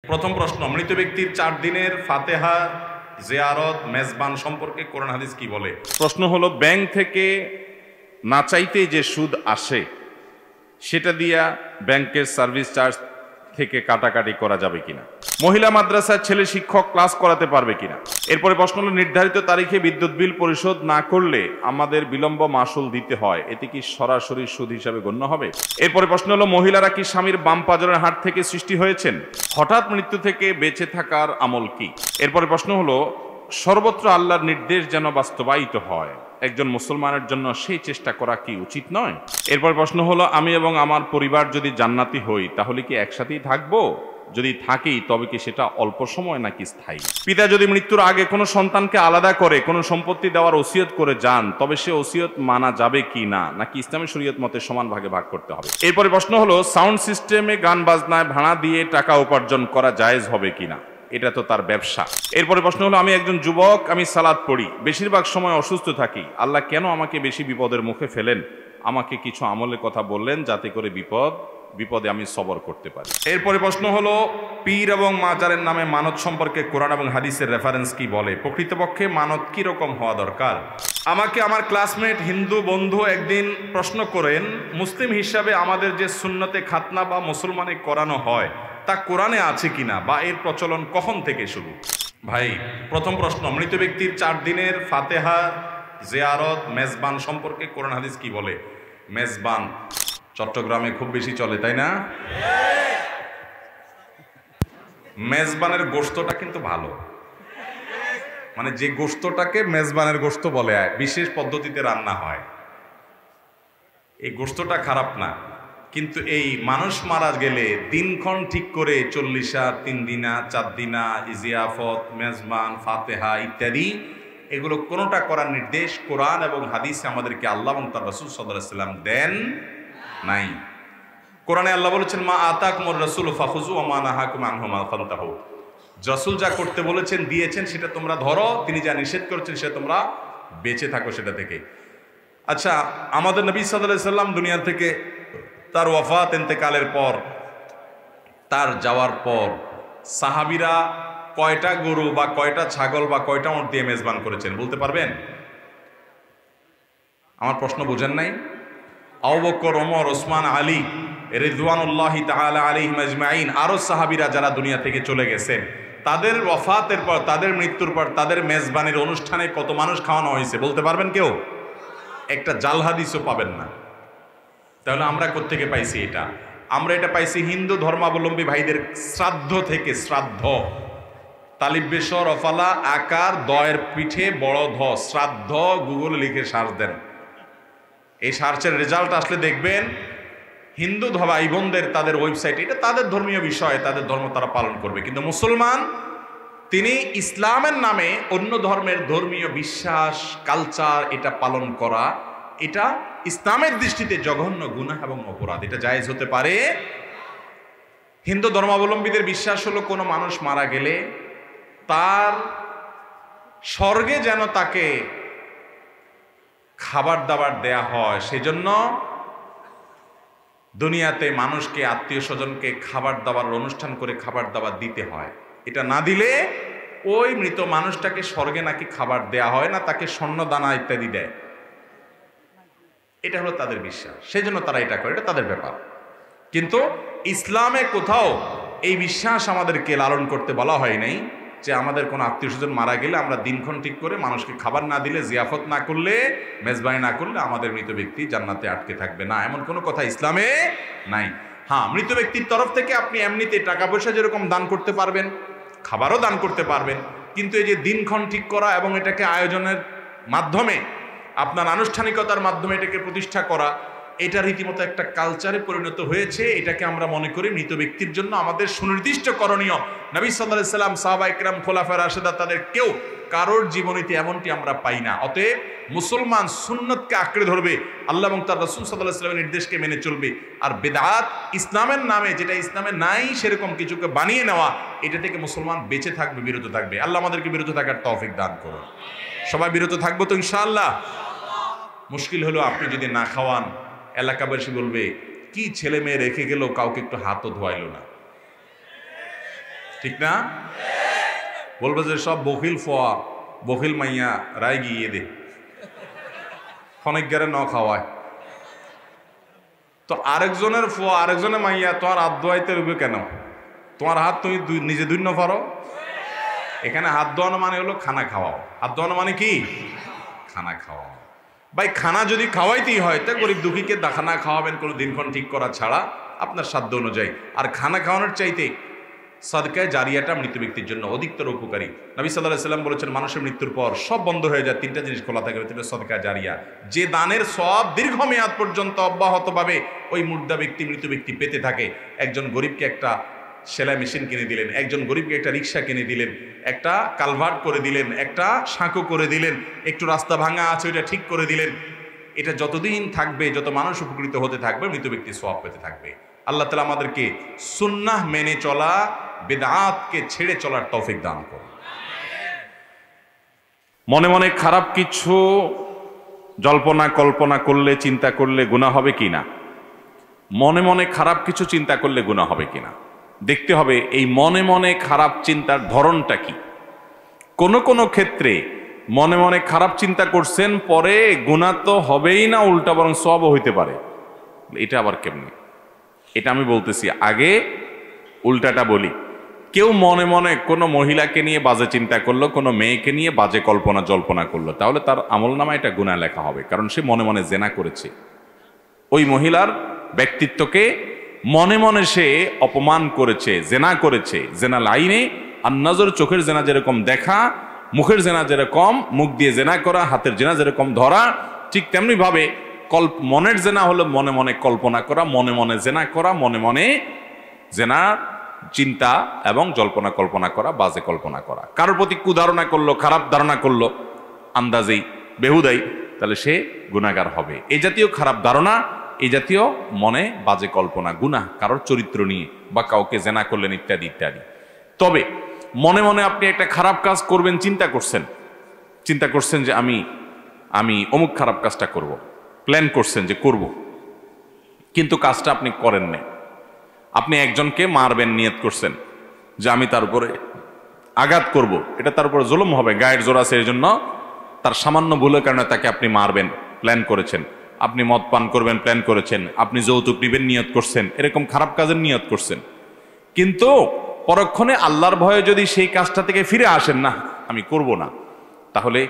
প্রথম প্রশ্ন, মৃত ব্যক্তির 4 দিনের ফাতেহা জিয়ারত মেজবান সম্পর্কে কোরআন হাদিস কি বলে? প্রশ্ন হলো, ব্যাংক থেকে না চাইতেই যে সুদ আসে সেটা দিয়া ব্যাংকের সার্ভিস চার্জ থেকে কাটাকাটি করা যাবে কিনা। মহিলা মাদ্রাসার ছেলে শিক্ষক ক্লাস করাতে পারবে কিনা। এরপরে প্রশ্ন হলো, নির্ধারিত তারিখে বিদ্যুৎ বিল পরিশোধ না করলে আমাদের বিলম্ব মাসুল দিতে হয়, এতে কি সরাসরি সুদ হিসাবে গণ্য হবে? এরপরে প্রশ্ন হলো, মহিলারা কি স্বামীর বাম পাজরের হাড় থেকে সৃষ্টি হয়েছেন? হঠাৎ মৃত্যু থেকে বেঁচে থাকার আমল কি? এরপরে প্রশ্ন হলো, সর্বত্র আল্লাহর নির্দেশ যেন বাস্তবায়িত হয়, একজন মুসলমানের জন্য সেই চেষ্টা করা কি উচিত নয়? এরপর প্রশ্ন হলো, আমি এবং আমার পরিবার যদি জান্নাতি হই তাহলে কি একসাথেই থাকবো? যদি থাকি তবে কি সেটা অল্প সময় নাকি স্থায়ী? পিতা যদি মৃত্যুর আগে কোনো সন্তানকে আলাদা করে কোনো সম্পত্তি দেওয়ার ওসিয়ত করে যান তবে সে ওসিয়ত মানা যাবে কি না, নাকি ইসলামী শরীয়ত মতে সমান ভাগে ভাগ করতে হবে? এরপরে প্রশ্ন হলো, সাউন্ড সিস্টেমে গান বাজনায় ভাড়া দিয়ে টাকা উপার্জন করা জায়েজ হবে কিনা, এটা তো তার ব্যবসা। এরপরে প্রশ্ন হলো, আমি একজন যুবক, আমি সালাত পড়ি, বেশিরভাগ সময় অসুস্থ থাকি, আল্লাহ কেন আমাকে বেশি বিপদের মুখে ফেলেন? আমাকে কিছু আমলের কথা বললেন যাতে করে বিপদে আমি সবর করতে পারি। এরপরে প্রশ্ন হলো, পীর এবং মাজারের নামে মানত সম্পর্কে কোরআন এবং হাদিসের রেফারেন্স কি বলে? প্রকৃতপক্ষে মানত কি রকম হওয়া দরকার? আমাকে আমার ক্লাসমেট হিন্দু বন্ধু একদিন প্রশ্ন করেন, মুসলিম হিসাবে আমাদের যে সুন্নতে খাতনা বা মুসলমানে করানো হয় তা কোরআনে আছে কিনা, বা এর প্রচলন কখন থেকে শুরু? ভাই, প্রথম প্রশ্ন, মৃত ব্যক্তির 4 দিনের ফাতেহা জিয়ারত মেজবান সম্পর্কে কোরআন হাদিস কি বলে? মেজবান চট্টগ্রামে খুব বেশি চলে, তাই না? মেজবানের গোশতটা কিন্তু ভালো, মানে যে গোশতটাকে মেজবানের গোশত বলে, বিশেষ পদ্ধতিতে রান্না হয়, এই গোশতটা খারাপ না। কিন্তু এই মানুষ মারা গেলে দিনক্ষণ ঠিক করে 40 3 দিনা 4 দিনা ইজিয়াফত মেজবান ফাতেহা ইত্যাদি, এগুলো কোনোটা করার নির্দেশ কোরআন এবং হাদিসে আমাদেরকে আল্লাহ এবং তার রাসূল সাল্লাল্লাহু আলাইহি ওয়াসাল্লাম দেন নাই। কোরআনে আল্লাহ বলেছেন, মা আতাকুমুর রাসূল ফাখুযু ওয়া মা নাহাকুম আনহু ফান্তাহু। রাসূল যা করতে বলেছেন দিয়েছেন সেটা তোমরা ধরো, তিনি যা নিষেধ করেছেন সেটা তোমরা বেঁচে থাকো সেটা থেকে। আচ্ছা, আমাদের নবী সাল্লাল্লাহু আলাইহি ওয়াসাল্লাম দুনিয়া থেকে তার ওয়াফাত ইন্তেকালের পর, তার যাওয়ার পর সাহাবীরা কয়টা গরু বা কয়টা ছাগল বা কয়টা উট দিয়ে মেজবান করেছেন বলতে পারবেন? আমার প্রশ্ন বুঝেন নাই? আবু বকর, ওমর, ওসমান, আলী রিদওয়ানুল্লাহি তাআলা আলাইহিম আজমাইন, আরো সাহাবীরা যারা দুনিয়া থেকে চলে গেছেন, তাদের ওয়াফাতের পর, তাদের মৃত্যুর পর তাদের মেজবানির অনুষ্ঠানে কত মানুষ খাওয়ানো হয়েছে বলতে পারবেন কেউ? একটা জাল হাদিসও পাবেন না। তাহলে আমরা কোত্থেকে পাইছি এটা? আমরা এটা পাইছি হিন্দু ধর্মাবলম্বী ভাইদের শ্রাদ্ধ থেকে। শ্রাদ্ধ, তালিব বেসর অফালা আকার দয়ের পিঠে বড় ধ, শ্রাদ্ধ গুগলে লিখে সার্চ দেন, এই সার্চের রেজাল্ট আসলে দেখবেন হিন্দু ভাই বোনদের তাদের ওয়েবসাইটে, এটা তাদের ধর্মীয় বিষয়, তাদের ধর্ম তারা পালন করবে। কিন্তু মুসলমান তিনি ইসলামের নামে অন্য ধর্মের ধর্মীয় বিশ্বাস কালচার এটা পালন করা, এটা ইসলামের দৃষ্টিতে জঘন্য গুনাহ এবং অপরাধ, এটা জায়েজ হতে পারে? হিন্দু ধর্মাবলম্বীদের বিশ্বাস হলো কোনো মানুষ মারা গেলে তার স্বর্গে যেন তাকে খাবার দাবার দেয়া হয়, সেজন্য দুনিয়াতে মানুষকে, আত্মীয় স্বজনকে খাবার দাবার অনুষ্ঠান করে খাবার দাবার দিতে হয়। এটা না দিলে ওই মৃত মানুষটাকে স্বর্গে নাকি খাবার দেয়া হয় না, তাকে স্বর্ণ দানা ইত্যাদি দেয়। এটা হলো তাদের বিশ্বাস, সেজন্য তারা এটা করে, এটা তাদের ব্যাপার। কিন্তু ইসলামে কোথাও এই বিশ্বাস আমাদেরকে লালন করতে বলা হয় নাই যে আমাদের কোনো আত্মীয় স্বজন মারা গেলে আমরা দিনক্ষণ ঠিক করে মানুষকে খাবার না দিলে, জিয়াফত না করলে, মেজবানি না করলে আমাদের মৃত ব্যক্তি জান্নাতে আটকে থাকবে না, এমন কোনো কথা ইসলামে নাই। হ্যাঁ, মৃত ব্যক্তির তরফ থেকে আপনি এমনিতে টাকা পয়সা যেরকম দান করতে পারবেন, খাবারও দান করতে পারবেন, কিন্তু এই যে দিনক্ষণ ঠিক করা এবং এটাকে আয়োজনের মাধ্যমে, আপনার আনুষ্ঠানিকতার মাধ্যমে এটাকে প্রতিষ্ঠা করা, এটা রীতিমতো একটা কালচারে পরিণত হয়েছে। এটাকে আমরা মনে করি মৃত ব্যক্তির জন্য আমাদের সুনির্দিষ্ট করণীয়। নবী সাল্লাল্লাহু আলাইহি সাল্লাম, সাহাবা ইকরাম, খোলাফায়ে রাশেদা, তাদের কেউ কারোর জীবনীতে এমনটি আমরা পাই না। অতএব মুসলমান সুন্নতকে আঁকড়ে ধরবে, আল্লাহ এবং তার রাসূল সাল্লাল্লাহু আলাইহি ওয়াসাল্লামের নির্দেশকে মেনে চলবে। আর বিদআত, ইসলামের নামে যেটা ইসলামে নাই সেরকম কিছুকে বানিয়ে নেওয়া, এটা থেকে মুসলমান বেঁচে থাকবে, বিরত থাকবে। আল্লাহ আমাদেরকে বিরত থাকার তৌফিক দান করুন। সবাই বিরত থাকবো তো ইনশাআল্লাহ। মুশকিল হলো আপনি যদি না খাওয়ান, এলাকাবাসী বলবে কি ছেলে মেয়ে রেখে গেল, কাউকে একটু হাতও ধোয়াইল না। ঠিক না? বলবে যে সব বকিল ফোয়া, বকিল মাইয়া রায় গিয়ে দে, অনেক গেরে ন খাওয়ায়। তো আরেকজনের ফোয়া, আরেকজনের মাইয়া তোমার হাত ধোয়াইতে রইবে কেন? তোমার হাত তুমি নিজে ধুই না পারো? এখানে হাত ধোয়ানো মানে হলো খানা খাওয়াও। হাত ধোয়ানো মানে কি? খানা খাওয়াও। ভাই খানা যদি খাওয়াইতেই হয় তা গরিব দুঃখীকে খানা খাওয়াবেন কোনো দিনক্ষণ ঠিক করা ছাড়া আপনার সাধ্য অনুযায়ী। আর খানা খাওয়ানোর চাইতে সাদকায়ে জারিয়াটা মৃত ব্যক্তির জন্য অধিকতর উপকারী। নবী সাল্লাল্লাহু আলাইহি ওয়াসাল্লাম বলেছেন মানুষের মৃত্যুর পর সব বন্ধ হয়ে যায়, তিনটা জিনিস খোলা থাকে, তিনটা সাদকায়ে জারিয়া। যে দানের সওয়াব দীর্ঘমেয়াদ পর্যন্ত অব্যাহতভাবে ওই মুর্দা ব্যক্তি, মৃত ব্যক্তি পেতে থাকে। একজন গরিবকে একটা সেলাই মেশিন কিনে দিলেন, একজন গরিবকে একটা রিক্সা কিনে দিলেন, একটা কালভার্ট করে দিলেন, একটা সাঁকো করে দিলেন, একটু রাস্তা ভাঙা আছে ওইটা ঠিক করে দিলেন। এটা যতদিন থাকবে, যত মানুষ উপকৃত হতে থাকবে, মৃত ব্যক্তি সওয়াব পেতে থাকবে। আল্লাহ তাআলা আমাদেরকে সুন্নাহ মেনে চলা, বিদআতকে ছেড়ে চলার তৌফিক দান করুন। মনে মনে খারাপ কিছু জল্পনা কল্পনা করলে, চিন্তা করলে গুনাহ হবে কিনা? মনে মনে খারাপ কিছু চিন্তা করলে গুনাহ হবে কিনা দেখতে হবে এই মনে মনে খারাপ চিন্তার ধরনটা কি। কোন কোন ক্ষেত্রে মনে মনে খারাপ চিন্তা করছেন, পরে গুনাহ তো হবেই না, উল্টা বরং সওয়াবও হইতে পারে। এটা আবার কেমনে? এটা আমি বলতেছি, আগে উল্টাটা বলি। কেউ মনে মনে কোনো মহিলাকে নিয়ে বাজে চিন্তা করলো, কোনো মেয়েকে নিয়ে বাজে কল্পনা জল্পনা করলো, তাহলে তার আমলনামায় এটা গুনাহ লেখা হবে, কারণ সে মনে মনে জেনা করেছে। ওই মহিলার ব্যক্তিত্বকে মনে মনে সে অপমান করেছে, জেনা করেছে। জেনা লাইনে আর নজর, চোখের জেনা যেরকম দেখা, মুখের জেনা যেরকম মুখ দিয়ে জেনা করা, হাতের জেনা যেরকম ধরা, ঠিক তেমনি ভাবে মনের জেনা হলো মনে মনে কল্পনা করা, মনে মনে জেনা করা, মনে মনে জেনা চিন্তা এবং জল্পনা কল্পনা করা, বাজে কল্পনা করা। কারোর প্রতি কুধারণা করলো, খারাপ ধারণা করলো, আন্দাজেই বেহুদাই, তাহলে সে গুনাহগার হবে। এই জাতীয় খারাপ ধারণা, এই জাতীয় মনে বাজে কল্পনা গুনাহ, কারোর চরিত্র নিয়ে বা কাউকে জেনা করলেন ইত্যাদি ইত্যাদি। তবে মনে মনে আপনি একটা খারাপ কাজ করবেন চিন্তা করছেন যে আমি অমুক খারাপ কাজটা করব, প্ল্যান করছেন যে করব, কিন্তু কাজটা আপনি করেন না। আপনি একজনকে মারবেন নিয়ত করছেন যে আমি তার উপরে আঘাত করব, এটা তার উপরে জুলুম হবে, গায়ের জোর আছে, এই জন্য তার সামান্য ভুলের কারণে তাকে আপনি মারবেন, প্ল্যান করেছেন। আপনি মদ পান করবেন, প্ল্যান করেছেন। আপনি যৌতুক নিবেন, নিয়ত করছেন। এরকম খারাপ কাজের নিয়ত করছেন, কিন্তু পরক্ষণে আল্লাহর ভয়ে যদি সেই কাজটা থেকে ফিরে আসেন, না আমি করব না, তাহলে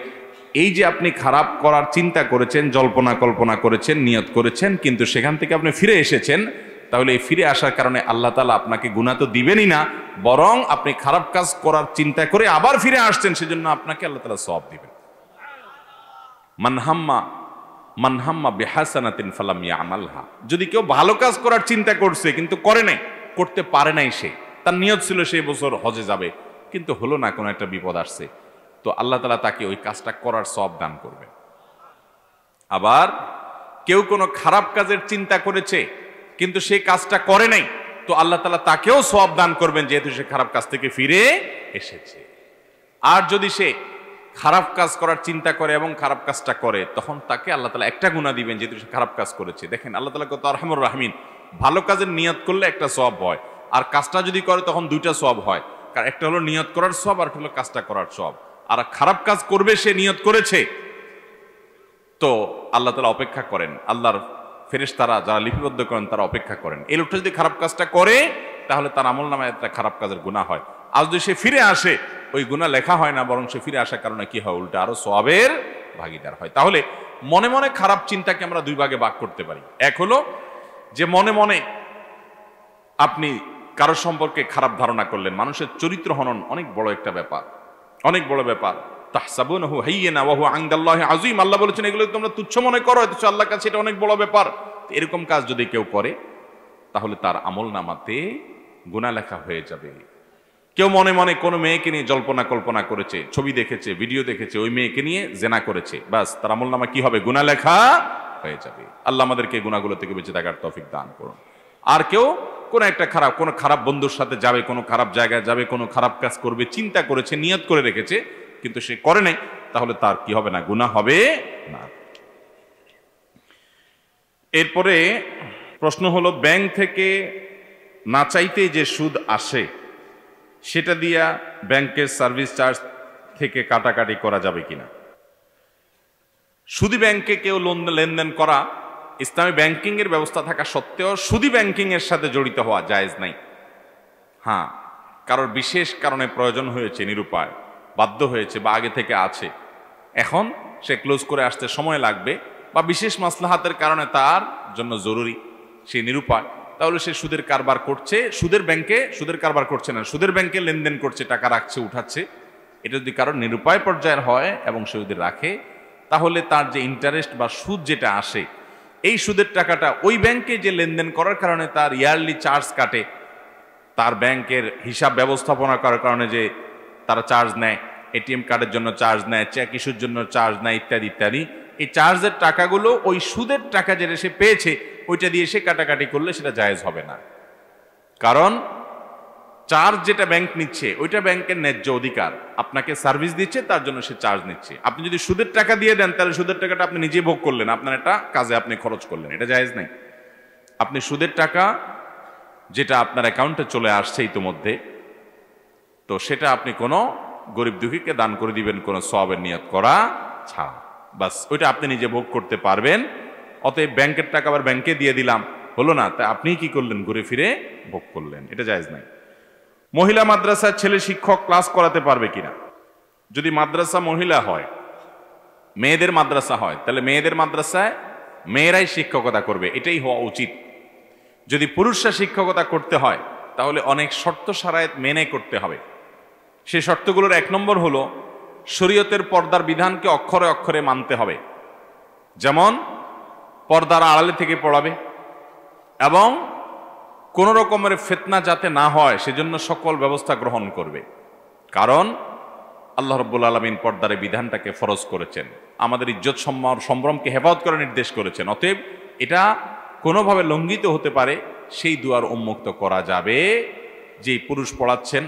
এই যে আপনি খারাপ করার চিন্তা করেছেন, জল্পনা কল্পনা করেছেন, নিয়ত করেছেন, কিন্তু সেখান থেকে আপনি ফিরে এসেছেন, তাহলে এই ফিরে আসার কারণে আল্লাহ তাআলা আপনাকে গুনাহ তো দিবেনই না, বরং আপনি খারাপ কাজ করার চিন্তা করে আবার ফিরে আসছেন, সেজন্য আপনাকে আল্লাহ তাআলা সওয়াব দিবেন। মানহাম্মা বিহাসানাতিন ফালাম ইয়ামালহা, যদি কেউ ভালো কাজ করার চিন্তা করছে কিন্তু করে নাই, করতে পারে নাই, সে তার নিয়ত ছিল সেই বছর হজে যাবে, কিন্তু হলো না, কোনো একটা বিপদ আসছে, তো আল্লাহ তাআলা তাকে ওই কাজটা করার সওয়াব দান করবেন। আবার কেউ কোনো খারাপ কাজের চিন্তা করেছে কিন্তু সেই কাজটা করে নাই, তো আল্লাহ তাআলা তাকেও সওয়াব দান করবেন, যেহেতু সে খারাপ কাজ থেকে ফিরে এসেছে। আর যদি সে খারাপ কাজ করার চিন্তা করে এবং খারাপ কাজটা করে, তখন তাকে আল্লাহ তাআলা একটা গুনাহ দিবেন, যেহেতু সে খারাপ কাজ করেছে। দেখেন আল্লাহ তাআলা কত আরহামুর রাহিমিন। ভালো কাজের নিয়ত করলে একটা সওয়াব হয়, আর কাজটা যদি করে তখন দুইটা সওয়াব হয়, কারণ একটা হলো নিয়ত করার সওয়াব, আর একটা হলো কাজটা করার সওয়াব। আর খারাপ কাজ করবে সে নিয়ত করেছে, তো আল্লাহ তাআলা অপেক্ষা করেন, আল্লাহর ফেরেশতারা যারা লিপিবদ্ধ করেন তারা অপেক্ষা করেন। এই লোকটা যদি খারাপ কাজটা করে, তাহলে তার আমলনামায় একটা খারাপ কাজের গুনাহ হয়। আর যদি সে ফিরে আসে, ওই গুনাহ লেখা হয় না, বরং সে ফিরে আসার কারণে কি হয়, উল্টা আরো সওয়াবের ভাগীদার হয়। তাহলে মনে মনে খারাপ চিন্তাকে আমরা দুই ভাগে ভাগ করতে পারি। এক হলো যে মনে মনে আপনি কারো সম্পর্কে খারাপ ধারণা করলেন। মানুষের চরিত্র হনন অনেক বড় একটা ব্যাপার, অনেক বড় ব্যাপার। তাহসাবুনাহু হাইয়িনা ওয়া হুয়া ইনদাল্লাহি আযীম, আল্লাহ বলেছেন এগুলো তোমরা তুচ্ছ মনে করো, অথচ আল্লাহর কাছে এটা অনেক বড় ব্যাপার। এরকম কাজ যদি কেউ করে, তাহলে তার আমলনামাতে গুনাহ লেখা হয়ে যাবে। কেউ মনে মনে কোনো মেয়েকে নিয়ে জল্পনা কল্পনা করেছে, ছবি দেখেছে, ভিডিও দেখেছে, ওই মেয়েকে নিয়ে জেনা করেছে, বাস তার আমলনামা কি হবে, গুনাহ লেখা হয়ে যাবে। আল্লাহ আমাদেরকে গুনাহগুলো থেকে বেঁচে থাকার তৌফিক দান করুন। আর কেউ কোনো খারাপ বন্ধুর সাথে যাবে, কোনো খারাপ জায়গায় যাবে, কোনো খারাপ কাজ করবে, চিন্তা করেছে, নিয়ত করে রেখেছে, কিন্তু সে করে নাই, তাহলে তার কি হবে না, গুনাহ হবে না। এরপরে প্রশ্ন হলো, ব্যাংক থেকে না চাইতে যে সুদ আসে সেটা দিয়া ব্যাংকের সার্ভিস চার্জ থেকে কাটাকাটি করা যাবে কিনা। সুদী ব্যাংকে কেউ লেনদেন করা, ইসলামী ব্যাংকিং এর ব্যবস্থা থাকা সত্ত্বেও সুদী ব্যাংকিং এর সাথে জড়িত হওয়া জায়েজ নাই। হ্যাঁ, কারোর বিশেষ কারণে প্রয়োজন হয়েছে, নিরুপায়, বাধ্য হয়েছে বা আগে থেকে আছে, এখন সে ক্লোজ করে আসতে সময় লাগবে বা বিশেষ মাসলাহাতের কারণে তার জন্য জরুরি, সে নিরুপায়, তাহলে সে সুদের কারবার করছে, সুদের কারবার করছে না, সুদের ব্যাংকে লেনদেন করছে, টাকা রাখছে, উঠাচ্ছে। এটা যদি কারোর নিরুপায় পর্যায়ের হয় এবং সে যদি রাখে, তাহলে তার যে ইন্টারেস্ট বা সুদ যেটা আসে, এই সুদের টাকাটা ওই ব্যাংকে যে লেনদেন করার কারণে তার ইয়ারলি চার্জ কাটে, তার ব্যাংকের হিসাব ব্যবস্থাপনা করার কারণে যে তারা চার্জ নেয়, এটিএম কার্ডের জন্য চার্জ নেয়, চেক ইস্যুর জন্য চার্জ নেয়, ইত্যাদি ইত্যাদি, এই চার্জের টাকাগুলো ওই সুদের টাকা যেটা সে পেয়েছে ওইটা দিয়ে সে কাটাকাটি করলে সেটা জায়েজ হবে না। কারণ চার্জ যেটা ব্যাংক নিচ্ছে ওইটা ব্যাংকের ন্যায্য অধিকার, আপনাকে সার্ভিস দিচ্ছে, তার জন্য সে চার্জ নিচ্ছে। আপনি যদি সুদের টাকা দিয়ে দেন তাহলে সুদের টাকাটা আপনি নিজে ভোগ করলেন, আপনার একটা কাজে আপনি খরচ করলেন, এটা জায়েজ নাই। আপনি সুদের টাকা যেটা আপনার অ্যাকাউন্টে চলে আসছে ইতোমধ্যে, তো সেটা আপনি কোনো গরিব দুঃখীকে দান করে দিবেন কোনো সওয়াবের নিয়ত করা ছাড়া, বাস ওইটা আপনি নিজে ভোগ করতে পারবেন। অতএব ব্যাংকের টাকা আবার ব্যাংকে দিয়ে দিলাম হলো না, তাই আপনি কি করলেন, ঘুরে ফিরে ভোগ করলেন, এটা জায়েজ নাই। মহিলা মাদ্রাসার ছেলে শিক্ষক ক্লাস করাতে পারবে কিনা। যদি মাদ্রাসা মহিলা হয়, মেয়েদের মাদ্রাসা হয়, তাহলে মেয়েদের মাদ্রাসায় মেয়েরাই শিক্ষকতা করবে, এটাই হওয়া উচিত। যদি পুরুষরা শিক্ষকতা করতে হয় তাহলে অনেক শর্ত শারায়েত মেনে করতে হবে। সেই শর্তগুলোর 1 নম্বর হলো শরীয়তের পর্দার বিধানকে অক্ষরে অক্ষরে মানতে হবে, যেমন পর্দার আড়ালে থেকে পড়াবে এবং কোন রকমের ফিতনা যাতে না হয় সেজন্য সকল ব্যবস্থা গ্রহণ করবে। কারণ আল্লাহ রাব্বুল আলামিন পর্দার বিধানটাকে ফরজ করেছেন, আমাদের ইজ্জত সম্ভ্রমকে হেফাজত করে নির্দেশ করেছেন। অতএব এটা কোনোভাবে লঙ্ঘিত হতে পারে সেই দুয়ার উন্মুক্ত করা যাবে। যে পুরুষ পড়াচ্ছেন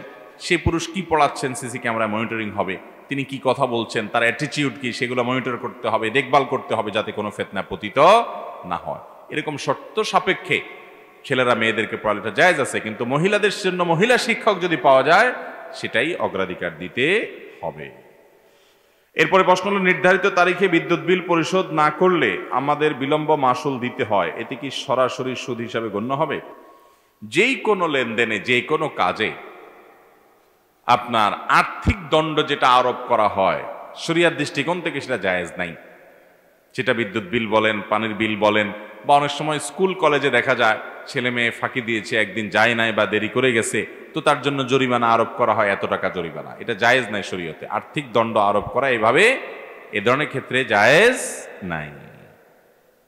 সেই পুরুষ কি পড়াচ্ছেন সিসি ক্যামেরায় মনিটরিং হবে, তিনি কি কথা বলছেন, তার অ্যাটিটিউড কি, সেগুলো মনিটর করতে হবে, দেখভাল করতে হবে যাতে কোনো ফিতনা পতিত না হয়। এরকম শর্ত সাপেক্ষে ছেলেরা মেয়েদেরকে পড়ালেটা জায়েজ আছে, কিন্তু মহিলাদের জন্য মহিলা শিক্ষক যদি পাওয়া যায় সেটাই অগ্রাধিকার দিতে হবে। এরপরে প্রশ্ন হলো, নির্ধারিত তারিখে বিদ্যুৎ বিল পরিশোধ না করলে আমাদের বিলম্ব মাসুল দিতে হয়, এতে কি সরাসরি সুদ হিসাবে গণ্য হবে। যেই কোনো লেনদেনে, যে কোনো কাজে আপনার আর্থিক দণ্ড যেটা আরোপ করা হয় শরিয়ার দৃষ্টিকোণ থেকে সেটা জায়েজ নাই। সেটা বিদ্যুৎ বিল বলেন, পানির বিল বলেন, বা অনেক সময় স্কুল কলেজে দেখা যায় ছেলে মেয়ে ফাঁকি দিয়েছে, একদিন যায় নাই বা দেরি করে গেছে, তো তার জন্য জরিমানা আরোপ করা হয়, এত টাকা জরিমানা, এটা জায়েজ নাই শরীয়তে। আর্থিক দণ্ড আরোপ করা এভাবে এ ধরনের ক্ষেত্রে জায়েজ নাই।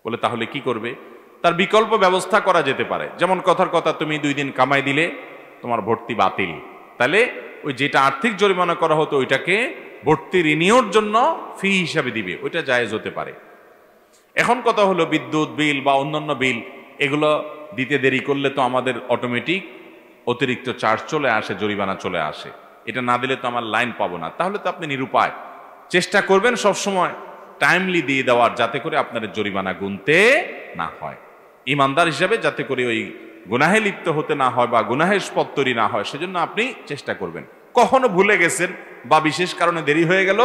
বলে তাহলে কি করবে, তার বিকল্প ব্যবস্থা করা যেতে পারে। যেমন কথার কথা, তুমি 2 দিন কামাই দিলে তোমার ভর্তি বাতিল, তাহলে ওই যেটা আর্থিক জরিমানা করা হতো ওইটাকে ভর্তি রিনিউর জন্য ফি হিসাবে দিবে, ওইটা জায়েজ হতে পারে। এখন কথা হলো বিদ্যুৎ বিল বা অন্যান্য বিল এগুলো দিতে দেরি করলে তো আমাদের অটোমেটিক অতিরিক্ত চার্জ চলে আসে, জরিমানা চলে আসে, এটা না দিলে তো আমার লাইন পাবো না। তাহলে তো আপনি নিরুপায়, চেষ্টা করবেন সবসময় টাইমলি দিয়ে দেওয়ার, যাতে করে আপনার জরিমানা গুনতে না হয়, ইমানদার হিসাবে যাতে করে ওই গুনাহে লিপ্ত হতে না হয় বা গুনাহের পথ তৈরি না হয়, সেজন্য আপনি চেষ্টা করবেন। কখনো ভুলে গেছেন বা বিশেষ কারণে দেরি হয়ে গেল,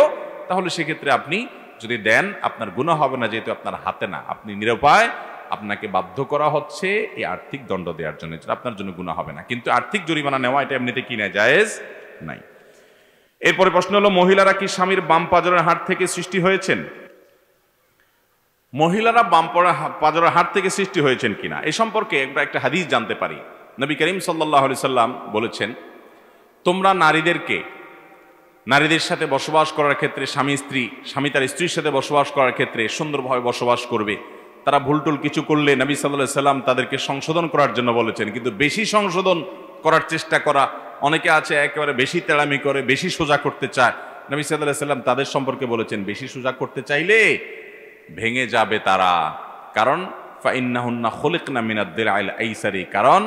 তাহলে সেক্ষেত্রে আপনি যদি দেন আপনার গুনাহ হবে না, যেহেতু আপনার হাতে না, আপনি নিরুপায়, আপনাকে বাধ্য করা হচ্ছে এই আর্থিক দণ্ড দেওয়ার জন্য, আপনার জন্য গুনাহ হবে না। কিন্তু আর্থিক জরিমানা নেওয়া এটা এমনিতে কি না, জায়েজ নাই। এরপরে প্রশ্ন হলো, মহিলারা কি স্বামীর বাম পাঁজরের হাড় থেকে সৃষ্টি হয়েছেন। মহিলারা বাম পাঁজরের হাড় থেকে সৃষ্টি হয়েছেন কিনা এ সম্পর্কে আমরা একটা হাদিস জানতে পারি। নবী করিম সাল্লাল্লাহু আলাইহি সাল্লাম বলেছেন, তোমরা নারীদের সাথে বসবাস করার ক্ষেত্রে, স্বামী তার স্ত্রীর সাথে বসবাস করার ক্ষেত্রে সুন্দরভাবে বসবাস করবে। তারা ভুলটুল কিছু করলে নবী সাল্লাল্লাহু আলাইহি সাল্লাম তাদেরকে সংশোধন করার জন্য বলেছেন। কিন্তু বেশি সংশোধন করার চেষ্টা করা, অনেকে আছে একেবারে বেশি তেড়ামি করে, বেশি সোজা করতে চায়, নবী সাল্লাল্লাহু আলাইহি সাল্লাম তাদের সম্পর্কে বলেছেন বেশি সোজা করতে চাইলে ভেঙে যাবে তারা। কারণ ফাইন্নাহুন্না খুলিকনা মিনাদ দিলআইল আইসারি, কারণ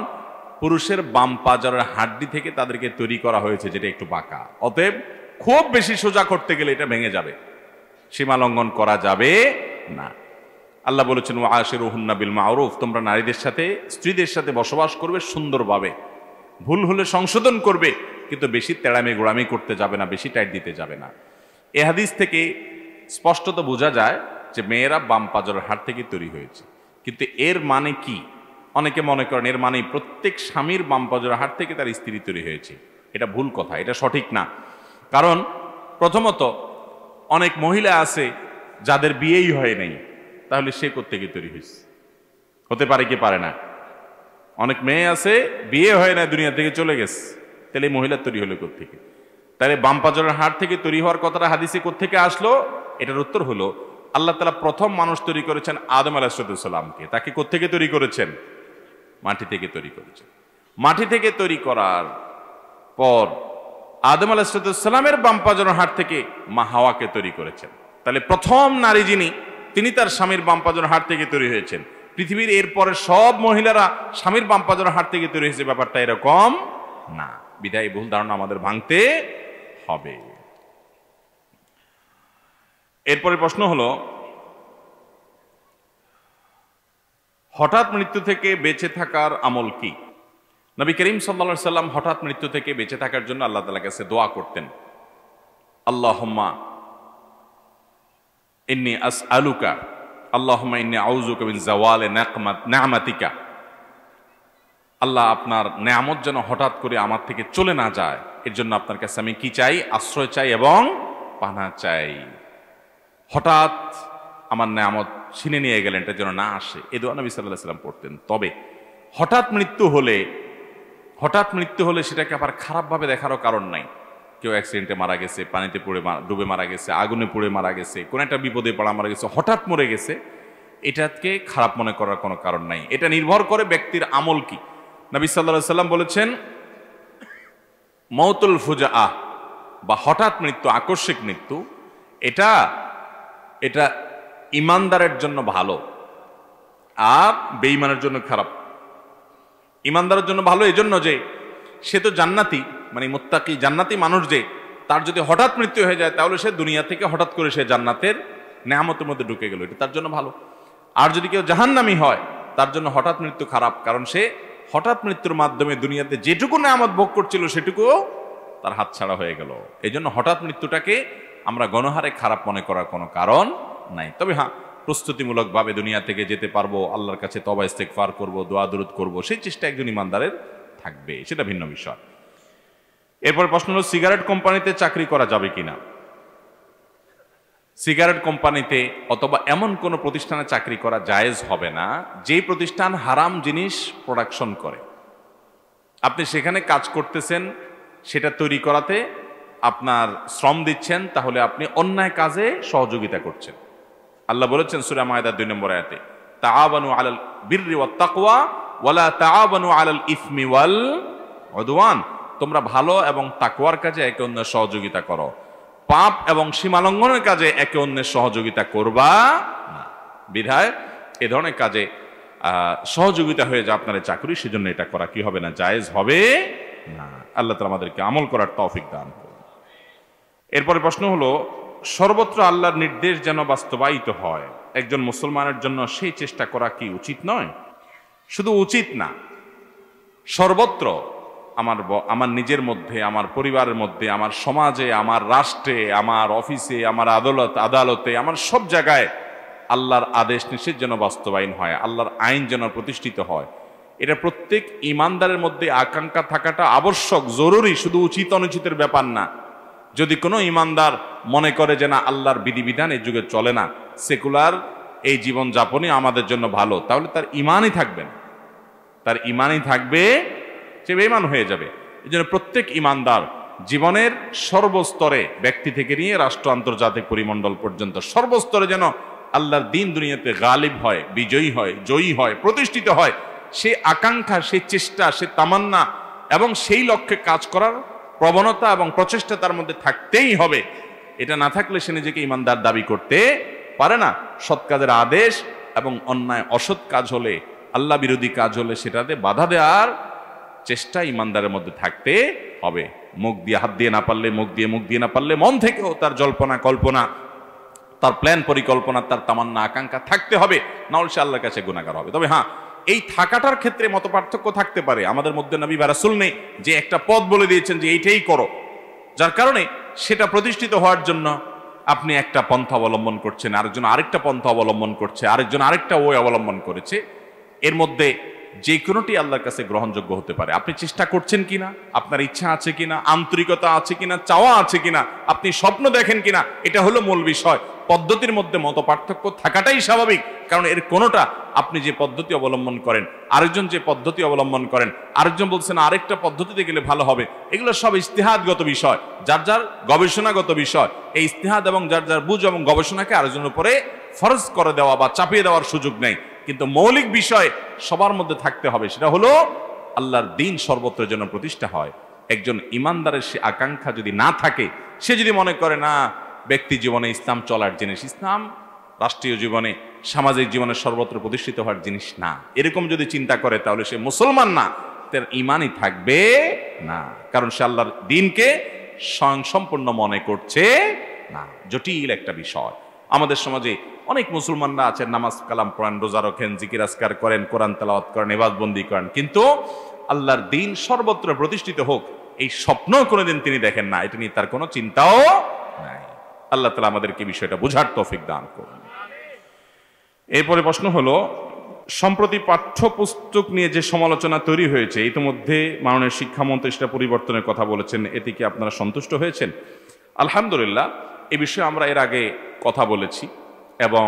পুরুষের বাম পাঁজরের হাড্ডি থেকে তাদেরকে তৈরি করা হয়েছে যেটা একটু বাঁকা। অতএব খুব বেশি সোজা করতে গেলে এটা ভেঙে যাবে, সীমা লঙ্ঘন করা যাবে না। আল্লাহ বলেছেন ওয়াশিরুহুন্না বিল মারুফ, তোমরা নারীদের সাথে, স্ত্রীদের সাথে বসবাস করবে সুন্দরভাবে, ভুল হলে সংশোধন করবে, কিন্তু বেশি তেড়ামি গোড়ামি করতে যাবে না, বেশি টাইট দিতে যাবে না। এ হাদিস থেকে স্পষ্টত বোঝা যায় যে মেয়েরা বাম পাজরের হাড় থেকে তৈরি হয়েছে। কিন্তু এর মানে কি? অনেকে মনে করেন এর মানে প্রত্যেক স্বামীর বাম পাজরের হাড় থেকে তার স্ত্রী তৈরি হয়েছে। এটা ভুল কথা, এটা সঠিক না। কারণ প্রথমত অনেক মহিলা আছে যাদের বিয়েই হয় নাই, তাহলে সে কোত্থেকে তৈরি হয়েছে? হতে পারে কি পারে না? অনেক মেয়ে আছে বিয়ে হয় না, দুনিয়া থেকে চলে গেছে, তাহলে এই মহিলা তৈরি হলো কোত্থেকে? তাহলে বাম পাজরের হাড় থেকে তৈরি হওয়ার কথাটা হাদিসে কোত্থেকে আসলো? এটার উত্তর হলো আল্লাহ তাআলা প্রথম মানুষ তৈরি করেছেন আদম আলাইহিস সালামকে। তাকে কোত্থেকে তৈরি করেছেন? মাটি থেকে তৈরি করেছেন। মাটি থেকে তৈরি করার পর আদম আলাইহিস সালামের বাম পাজরের হাড় থেকে মা হাওয়াকে তৈরি করেছেন। তাহলে প্রথম নারী যিনি, তিনি তার স্বামীর বাম পাজরের হাড় থেকে তৈরি হয়েছেন। পৃথিবীর এরপরে সব মহিলারা স্বামীর বাম পাজরের হাড় থেকে তৈরি হয়েছে, ব্যাপারটা এরকম না। বিধায় ভুল ধারণা আমাদের ভাঙতে হবে। এরপরে প্রশ্ন হলো, হঠাৎ মৃত্যু থেকে বেঁচে থাকার আমল কি? নবী করিম সাল্লাল্লাহু আলাইহি সাল্লাম হঠাৎ মৃত্যু থেকে বেঁচে থাকার জন্য আল্লাহ তাআলার কাছে দোয়া করতেন, আল্লাহুম্মা ইন্নী আসআলুকা, আল্লাহুম্মা ইন্নী আউযুকা মিন যাওয়ালি নি'মাতিকা। আল্লাহ, আপনার নেয়ামত যেন হঠাৎ করে আমার থেকে চলে না যায়, এর জন্য আপনার কাছে আমি কি চাই? আশ্রয় চাই এবং পানা চাই। হঠাৎ আমার নেয়ামত ছিনে নিয়ে গেলেন, এটা যেন না আসে, এই দোয়া নবী সাল্লাল্লাহু আলাইহি সাল্লাম পড়তেন। তবে হঠাৎ মৃত্যু হলে সেটাকে আবার খারাপভাবে দেখারও কারণ নাই। কেউ অ্যাক্সিডেন্টে মারা গেছে, পানিতে পড়ে ডুবে মারা গেছে, আগুনে পুড়ে মারা গেছে, কোন একটা বিপদে পড়া মারা গেছে, হঠাৎ মরে গেছে, এটাকে খারাপ মনে করার কোনো কারণ নাই। এটা নির্ভর করে ব্যক্তির আমল কি। নবী সাল্লাল্লাহু আলাইহি সাল্লাম বলেছেন, মৌতুল ফুজাআ বা হঠাৎ মৃত্যু, আকস্মিক মৃত্যু, এটা ইমানদারের জন্য ভালো আর বেঈমানের জন্য খারাপ। ইমানদারের জন্য ভালো এজন্য যে সে তো জান্নাতি, মানে মুত্তাকি জান্নাতি মানুষ, যে তার যদি হঠাৎ মৃত্যু হয়ে যায় তাহলে সে দুনিয়া থেকে হঠাৎ করে সে জান্নাতের নেয়ামতের মধ্যে ঢুকে গেল, এটা তার জন্য ভালো। আর যদি কেউ জাহান্নামী হয় তার জন্য হঠাৎ মৃত্যু খারাপ, কারণ সে হঠাৎ মৃত্যুর মাধ্যমে দুনিয়াতে যেটুকু নেয়ামত ভোগ করছিল সেটুকুও তার হাতছাড়া হয়ে গেল। এই জন্য হঠাৎ মৃত্যুটাকে আমরা গণহারে খারাপ মনে করার কোনো কারণ নাই। তবে হ্যাঁ, প্রস্তুতিমূলকভাবে দুনিয়া থেকে যেতে পারবো, আল্লাহর কাছে তওবা ইস্তেগফার করব, দোয়া দরুদ করব, সেই চেষ্টা একজন ইমানদারের থাকবে, সেটা ভিন্ন বিষয়। এরপর প্রশ্ন হলো, সিগারেট কোম্পানিতে চাকরি করা যাবে কিনা? সিগারেট কোম্পানিতে অথবা এমন কোনো প্রতিষ্ঠানে চাকরি করা জায়েজ হবে না যেই প্রতিষ্ঠান হারাম জিনিস প্রোডাকশন করে। আপনি সেখানে কাজ করতেছেন, সেটা তৈরি করাতে আপনার শ্রম দিচ্ছেন, তাহলে আপনি অন্যায় কাজে সহযোগিতা করছেন। আল্লাহ বলেছেন সূরা মায়েদার 2 নম্বর আয়াতে, তাআবানু আলাল বিররি ওয়াত তাকওয়া ওয়ালা তাআবানু আলাল ইসমি ওয়াল উদওয়ান। তোমরা ভালো এবং তাকওয়ার কাজে একে অন্যের সহযোগিতা করো, পাপ এবং সীমালঙ্ঘনের কাজে একে অন্যের সহযোগিতা করবা না। বিধায় এ ধরনের কাজে সহযোগিতা হয়ে যায় আপনার চাকরি, সেজন্য এটা করা কি হবে না? জায়েজ হবে না। আল্লাহ তাআলা আমাদেরকে আমল করার তৌফিক দান করুন। এরপরে প্রশ্ন হলো, সর্বত্র আল্লাহর নির্দেশ যেন বাস্তবায়িত হয়, একজন মুসলমানের জন্য সেই চেষ্টা করা কি উচিত নয়? শুধু উচিত না, সর্বত্র আমার নিজের মধ্যে, আমার পরিবারের মধ্যে, আমার সমাজে, আমার রাষ্ট্রে, আমার অফিসে, আমার আদালতে, আমার সব জায়গায় আল্লাহর আদেশ নিষেধ যেন বাস্তবায়ন হয়, আল্লাহর আইন যেন প্রতিষ্ঠিত হয়, এটা প্রত্যেক ইমানদারের মধ্যে আকাঙ্ক্ষা থাকাটা আবশ্যক, জরুরি। শুধু উচিত অনুচিতের ব্যাপার না। যদি কোনো ইমানদার মনে করে যে না, আল্লাহর বিধিবিধান এই যুগে চলে না, সেকুলার এই জীবন যাপনই আমাদের জন্য ভালো, তাহলে তার ইমানই থাকবে না, তার ইমানই থাকবে, সে বেঈমান হয়ে যাবে। এই জন্য প্রত্যেক ইমানদার জীবনের সর্বস্তরে, ব্যক্তি থেকে নিয়ে রাষ্ট্র, আন্তর্জাতিক পরিমণ্ডল পর্যন্ত সর্বস্তরে যেন আল্লাহর দ্বীন দুনিয়াতে গালিব হয়, বিজয়ী হয়, জয়ী হয়, প্রতিষ্ঠিত হয়, সে আকাঙ্ক্ষা, সেই চেষ্টা, সে তামান্না এবং সেই লক্ষ্যে কাজ করার প্রবণতা এবং প্রচেষ্টা তার মধ্যে থাকতেই হবে। এটা না থাকলে সে নিজেকে ইমানদার দাবি করতে পারে না। সৎ কাজের আদেশ এবং অন্যায় অসৎ কাজ হলে, আল্লাহ বিরোধী কাজ হলে সেটাতে বাধা দেওয়ার চেষ্টা ইমানদারের মধ্যে থাকতে হবে। মুখ দিয়ে হাত দিয়ে না পারলে, মুখ দিয়ে না পারলে মন থেকেও তার জল্পনা কল্পনা, তার প্ল্যান পরিকল্পনা, তার তামান্না আকাঙ্ক্ষা থাকতে হবে, নাহলে সে আল্লাহর কাছে গুনাহগার হবে। তবে হ্যাঁ, এই থাকাটার ক্ষেত্রে মতপার্থক্য থাকতে পারে। আমাদের মধ্যে নবী বা রাসূল নেই যে একটা পথ বলে দিয়েছেন যে এইটাই করো, যার কারণে সেটা প্রতিষ্ঠিত হওয়ার জন্য আপনি একটা পন্থা অবলম্বন করছেন, আরেকজন আরেকটা পন্থা অবলম্বন করছে, আরেকজন আরেকটা ওয়ে অবলম্বন করেছে। এর মধ্যে যে কোনোটি আল্লাহর কাছে গ্রহণযোগ্য হতে পারে। আপনি চেষ্টা করছেন কিনা, আপনার ইচ্ছা আছে কিনা, আন্তরিকতা আছে কিনা, চাওয়া আছে কিনা, আপনি স্বপ্ন দেখেন কিনা, এটা হলো মূল বিষয়। পদ্ধতির মধ্যে মত পার্থক্য থাকাটাই স্বাভাবিক, কারণ এর কোনোটা আপনি যে পদ্ধতি অবলম্বন করেন, আরেকজন যে পদ্ধতি অবলম্বন করেন, আরেকজন বলছেন আরেকটা পদ্ধতিতে গেলে ভালো হবে, এগুলো সব ইজতিহাদগত বিষয়, যার যার গবেষণাগত বিষয়। এই ইজতিহাদ এবং যার যার বুঝ এবং গবেষণাকে আরেকজনের উপরে ফরজ করে দেওয়া বা চাপিয়ে দেওয়ার সুযোগ নেই। কিন্তু মৌলিক বিষয় সবার মধ্যে থাকতে হবে, সেটা হলো আল্লাহর দ্বীন সর্বত্র যেন প্রতিষ্ঠা হয়। একজন ইমানদারের সে আকাঙ্ক্ষা যদি না থাকে, সে যদি মনে করে না ব্যক্তি জীবনে ইসলাম চলার জিনিস, ইসলাম রাষ্ট্রীয় জীবনে সামাজিক জীবনে সর্বত্র প্রতিষ্ঠিত হওয়ার জিনিস না, এরকম যদি চিন্তা করে, তাহলে সে মুসলমান না, তার ইমানই থাকবে না। কারণ সে আল্লাহর দ্বীনকে স্বয়ংসম্পূর্ণ মনে করছে না। জটিল একটা বিষয়। আমাদের সমাজে অনেক মুসলমানরা আছেন, নামাজ কালাম পড়েন, রোজা রাখেন, জিকির আজকার করেন, কোরআন তেলাওয়াত করেন, ইবাদতবন্দি করেন, কিন্তু আল্লাহর দ্বীন সর্বত্র প্রতিষ্ঠিত হোক এই স্বপ্ন কোনোদিন তিনি দেখেন না, এটা নিয়ে তার কোনো চিন্তাও নাই। আল্লাহ তাআলা আমাদেরকে বিষয়টা বোঝার তৌফিক দান করুন। এরপরে প্রশ্ন হলো, সম্প্রতি পাঠ্যপুস্তক নিয়ে যে সমালোচনা তৈরি হয়েছে, ইতিমধ্যে মাননীয় শিক্ষামন্ত্রী সেটা পরিবর্তনের কথা বলেছেন, এতে কি আপনারা সন্তুষ্ট হয়েছেন? আলহামদুলিল্লাহ, এ বিষয়ে আমরা এর আগে কথা বলেছি এবং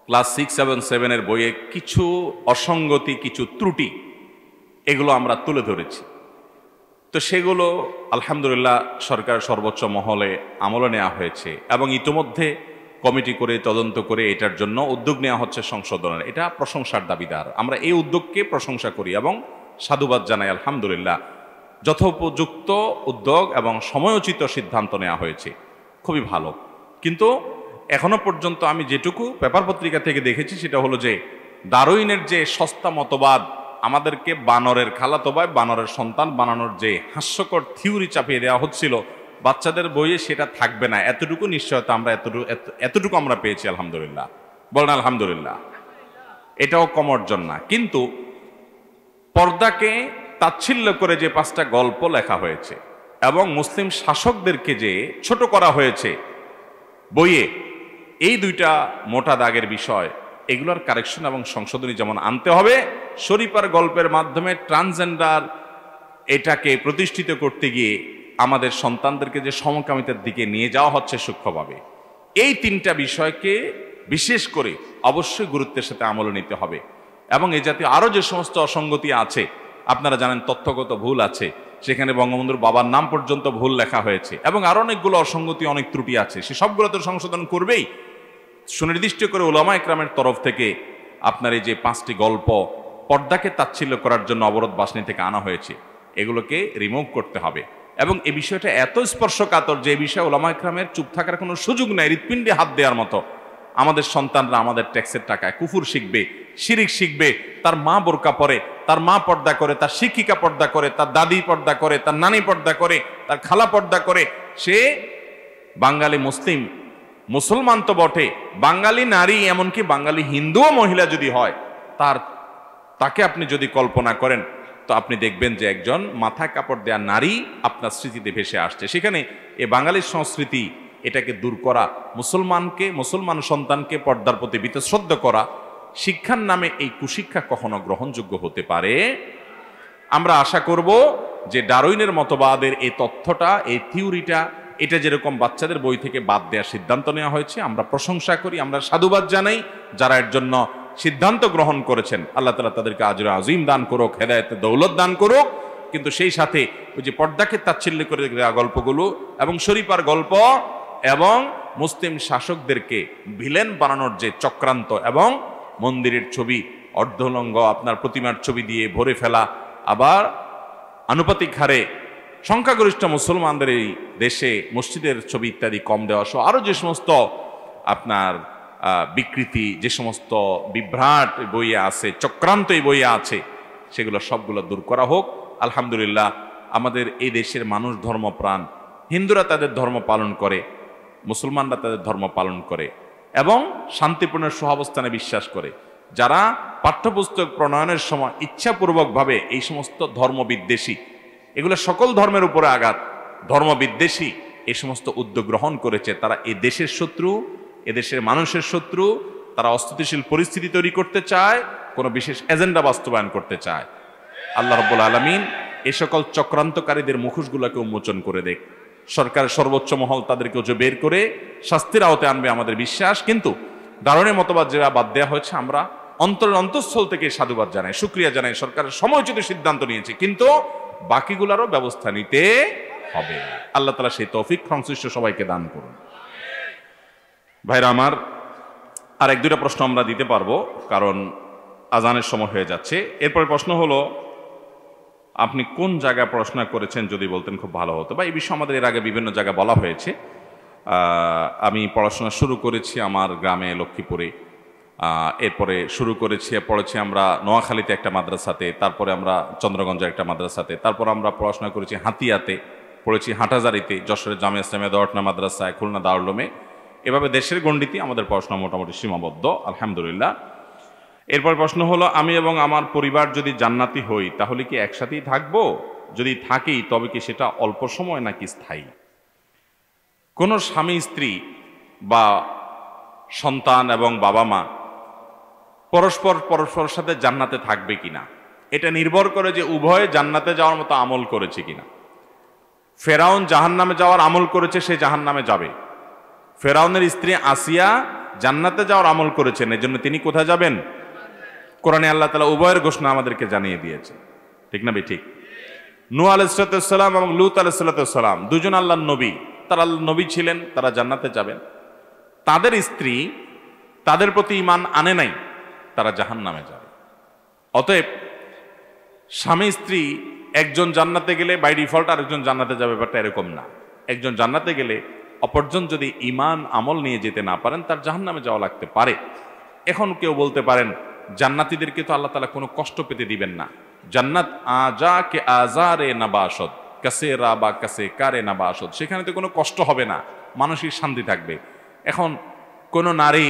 ক্লাস 6 এবং 7 বইয়ে কিছু অসঙ্গতি, কিছু ত্রুটি, এগুলো আমরা তুলে ধরেছি। তো সেগুলো আলহামদুলিল্লাহ সরকারের সর্বোচ্চ মহলে আমলে নেওয়া হয়েছে এবং ইতিমধ্যে কমিটি করে তদন্ত করে এটার জন্য উদ্যোগ নেওয়া হচ্ছে সংশোধনের। এটা প্রশংসার দাবিদার। আমরা এই উদ্যোগকে প্রশংসা করি এবং সাধুবাদ জানাই। আলহামদুলিল্লাহ, যথোপযুক্ত উদ্যোগ এবং সময়োচিত সিদ্ধান্ত নেওয়া হয়েছে, খুবই ভালো। কিন্তু এখনো পর্যন্ত আমি যেটুকু পেপার পত্রিকা থেকে দেখেছি সেটা হলো যে ডারউইনের যে সস্তা মতবাদ, আমাদেরকে বানরের খালাতো ভাই, বানরের সন্তান বানানোর যে হাস্যকর থিওরি চাপিয়ে দেওয়া হচ্ছিল বাচ্চাদের বইয়ে, সেটা থাকবে না, এতটুকু নিশ্চয়তা আমরা এতটুকু আমরা পেয়েছি। আলহামদুলিল্লাহ, বলেন আলহামদুলিল্লাহ। এটাও কম অর্জন না। কিন্তু পর্দাকে তাচ্ছিল্য করে যে 5টা গল্প লেখা হয়েছে এবং মুসলিম শাসকদেরকে যে ছোট করা হয়েছে বইয়ে, এই 2টা মোটা দাগের বিষয়, এগুলোর কারেকশন এবং সংশোধনী যেমন আনতে হবে, শরীফার গল্পের মাধ্যমে ট্রান্সজেন্ডার এটাকে প্রতিষ্ঠিত করতে গিয়ে আমাদের সন্তানদেরকে যে সমকামিতার দিকে নিয়ে যাওয়া হচ্ছে সূক্ষ্মভাবে, এই 3টা বিষয়কে বিশেষ করে অবশ্যই গুরুত্বের সাথে আমলে নিতে হবে। এবং এই জাতীয় আরও যে সমস্ত অসঙ্গতি আছে, আপনারা জানেন তথ্যগত ভুল আছে, সেখানে বঙ্গবন্ধুর বাবার নাম পর্যন্ত ভুল লেখা হয়েছে এবং আরো অনেকগুলো অসঙ্গতি, অনেক ত্রুটি আছে, সে সবগুলো তো সংশোধন করবেই। সুনির্দিষ্ট করে উলামা একরামের তরফ থেকে আপনার এই যে 5টি গল্প পর্দাকে তাচ্ছিল্য করার জন্য অবরোধ বাসনি থেকে আনা হয়েছে, এগুলোকে রিমুভ করতে হবে। এবং এই বিষয়টা এত স্পর্শকাতর যে এই বিষয়ে উলামা একরামের চুপ থাকার কোনো সুযোগ নেই, হৃৎপিণ্ডে হাত দেওয়ার মতো। আমাদের সন্তানরা আমাদের ট্যাক্সের টাকায় কুফুর শিখবে, শিরিক শিখবে, তার মা বোরকা পরে, তার মা পর্দা করে, তার শিক্ষিকা পর্দা করে, তার দাদি পর্দা করে, তার নানি পর্দা করে, তার খালা পর্দা করে, সে বাঙালি মুসলিম, মুসলমান তো বটে, বাঙালি নারী, এমনকি বাঙালি হিন্দুও মহিলা যদি হয়, তাকে আপনি যদি কল্পনা করেন, তো আপনি দেখবেন যে একজন মাথায় কাপড় দেয়া নারী আপনার স্মৃতিতে ভেসে আসছে। সেখানে এ বাঙালির সংস্কৃতি, এটাকে দূর করা, মুসলমান সন্তানকে পর্দার প্রতি বীতশ্রদ্ধ করা, শিক্ষার নামে এই কুশিক্ষা কখনো গ্রহণযোগ্য হতে পারে? আমরা আশা করব যে ডারউইনের মতবাদের এই তথ্যটা, এই থিওরিটা, এটা যেরকম বাচ্চাদের বই থেকে বাদ দেওয়ার সিদ্ধান্ত নেওয়া হয়েছে, আমরা প্রশংসা করি, আমরা সাধুবাদ জানাই যারা এর জন্য সিদ্ধান্ত গ্রহণ করেছেন। আল্লাহ তাআলা তাদেরকে আজর আজিম দান করুক, হেদায়েতের দৌলত দান করুক। কিন্তু সেই সাথে ওই যে পর্দাকে তাচ্ছিল্য করে দেওয়া গল্পগুলো এবং শরীফার গল্প এবং মুসলিম শাসকদেরকে ভিলেন বানানোর যে চক্রান্ত এবং মন্দিরের ছবি, অর্ধলঙ্গ আপনার প্রতিমার ছবি দিয়ে ভরে ফেলা, আবার আনুপাতিক হারে সংখ্যাগরিষ্ঠ মুসলমানদের এই দেশে মসজিদের ছবি ইত্যাদি কম দেওয়া সহ আরও যে সমস্ত আপনার বিকৃতি, যে সমস্ত বিভ্রাট বইয়ে আছে, চক্রান্ত এই বইয়ে আছে, সেগুলো সবগুলো দূর করা হোক। আলহামদুলিল্লাহ, আমাদের এই দেশের মানুষ ধর্মপ্রাণ, হিন্দুরা তাদের ধর্ম পালন করে, মুসলমানরা তাদের ধর্ম পালন করে এবং শান্তিপূর্ণ সহাবস্থানে বিশ্বাস করে। যারা পাঠ্যপুস্তক প্রণয়নের সময় ইচ্ছাপূর্বকভাবে এই সমস্ত ধর্মবিদ্বেষী, এগুলো সকল ধর্মের উপরে আঘাত, ধর্মবিদ্বেষী এই সমস্ত উদ্যোগ গ্রহণ করেছে, তারা এই দেশের শত্রু, এদেশের মানুষের শত্রু। তারা অস্থিতিশীল পরিস্থিতি তৈরি করতে চায়, কোনো বিশেষ এজেন্ডা বাস্তবায়ন করতে চায়। আল্লাহ রাব্বুল আলামিন এই সকল চক্রান্তকারীদের মুখোশগুলোকে উন্মোচন করে দেখ। সরকারের সর্বোচ্চ মহল তাদেরকে বের করে শাস্তির আওতায় আনবে আমাদের বিশ্বাস। কিন্তু দারুণের মতবাদ যেটা বাদ দেওয়া হয়েছে, আমরা অন্তঃস্থল থেকে সাধুবাদ জানাই, শুকরিয়া জানাই, সরকারের সময়োচিত সিদ্ধান্ত নিয়েছে, কিন্তু বাকিগুলারও ব্যবস্থা নিতে হবে। আল্লাহ তাআলা সেই তৌফিক সংশ্লিষ্ট সবাইকে দান করুন। ভাইরা আমার, আর এক দুটা প্রশ্ন আমরা দিতে পারবো, কারণ আজানের সময় হয়ে যাচ্ছে। এরপরে প্রশ্ন হলো, আপনি কোন জায়গায় পড়াশোনা করেছেন যদি বলতেন খুব ভালো হতো, বা এই বিষয়ে আমাদের এর আগে বিভিন্ন জায়গায় বলা হয়েছে। আমি পড়াশোনা শুরু করেছি আমার গ্রামে লক্ষ্মীপুরে, এরপরে পড়েছি আমরা নোয়াখালীতে একটা মাদ্রাসাতে, তারপরে আমরা চন্দ্রগঞ্জের একটা মাদ্রাসাতে, তারপর আমরা পড়াশোনা করেছি হাতিয়াতে, পড়েছি হাটাজারিতে, যশোরের জামিয়া ইসলামিয়া দওয়াটনা মাদ্রাসায়, খুলনা দারুল উলুমে। এভাবে দেশের গণ্ডিতে আমাদের পড়াশোনা মোটামুটি সীমাবদ্ধ, আলহামদুলিল্লাহ। এরপর প্রশ্ন হলো, আমি এবং আমার পরিবার যদি জান্নাতি হই তাহলে কি একসাথেই থাকবো? যদি থাকি তবে কি সেটা অল্প সময় নাকি স্থায়ী? কোনো স্বামী স্ত্রী বা সন্তান এবং বাবা মা পরস্পরের সাথে জান্নাতে থাকবে কিনা, এটা নির্ভর করে যে উভয়ে জান্নাতে যাওয়ার মতো আমল করেছে কিনা। ফেরাউন জাহান্নামে যাওয়ার আমল করেছে, সে জাহান্নামে যাবে। ফেরাউনের স্ত্রী আসিয়া জান্নাতে যাওয়ার আমল করেছেন, এজন্য তিনি কোথায় যাবেন? কোরআনে আল্লাহ তাআলা উভয়ের ঘোষণা আমাদেরকে জানিয়ে দিয়েছে, ঠিক না ঠিক? নূহ আলাইহিস সালাম এবং লূত আলাইহিস সালাম দুজন আল্লাহর নবী, তারা আল্লাহর নবী ছিলেন, তারা জান্নাতে যাবেন। তাদের স্ত্রী তাদের প্রতি ঈমান আনে নাই, তারা জাহান্নামে যাবে। অতএব স্বামী স্ত্রী একজন জান্নাতে গেলে বাই ডিফল্ট আরেকজন জান্নাতে যাবে, ব্যাপারটা এরকম না। একজন জান্নাতে গেলে অপরজন যদি ঈমান আমল নিয়ে যেতে না পারেন, তার জাহান্নামে যাওয়া লাগতে পারে। এখন কেউ বলতে পারেন, জান্নাতীদেরকে তো আল্লাহ তাআলা কোনো কষ্ট পেতে দিবেন না। জান্নাত আজা কে আজারে নাবাসদ, কাসে রা বা কাসে কারে নাবাসদ, সেখানে তো কোনো কষ্ট হবে না, মানসিক শান্তি থাকবে। এখন কোনো নারী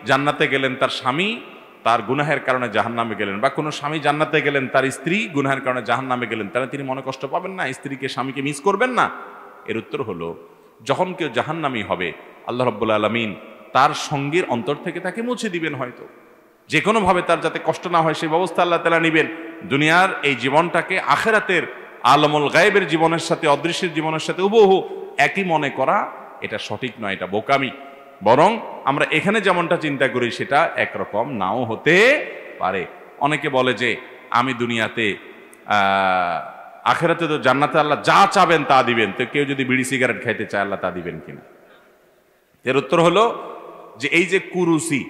জান্নাতে গেলেন, তার স্বামী তার গুনাহের কারণে জাহান্নামে গেলেন, বা কোনো স্বামী জান্নাতে গেলেন, তার স্ত্রী গুনাহের কারণে জাহান্নামে গেলেন, তাহলে তিনি মনে কষ্ট পাবেন না? স্ত্রীকে স্বামীকে মিস করবেন না? এর উত্তর হলো, যখন কেউ জাহান্নামী হবে আল্লাহ রাব্বুল আলামিন তার সঙ্গীর অন্তর থেকে তাকে মুছে দিবেন। হয়তো যে কোনোভাবে তার যাতে কষ্ট না হয় সেই ব্যবস্থা আল্লাহ তাআলা নেবেন। দুনিয়ার এই জীবনটাকে আখিরাতের আলমুল গায়েবের জীবনের সাথে, অদৃশ্যের জীবনের সাথে হুবহু একই মনে করা, এটা সঠিক নয়, এটা বোকামি। বরং আমরা এখানে যেমনটা চিন্তা করি সেটা একরকম নাও হতে পারে। অনেকে বলে যে আমি দুনিয়াতে আখিরাতে তো জান্নাতে আল্লাহ যা চাবেন তা দিবেন, তো কেউ যদি বিড়ি সিগারেট খাইতে চায় আল্লাহ তা দিবেন কিনা? এর উত্তর হলো যে এই যে কুরুচি,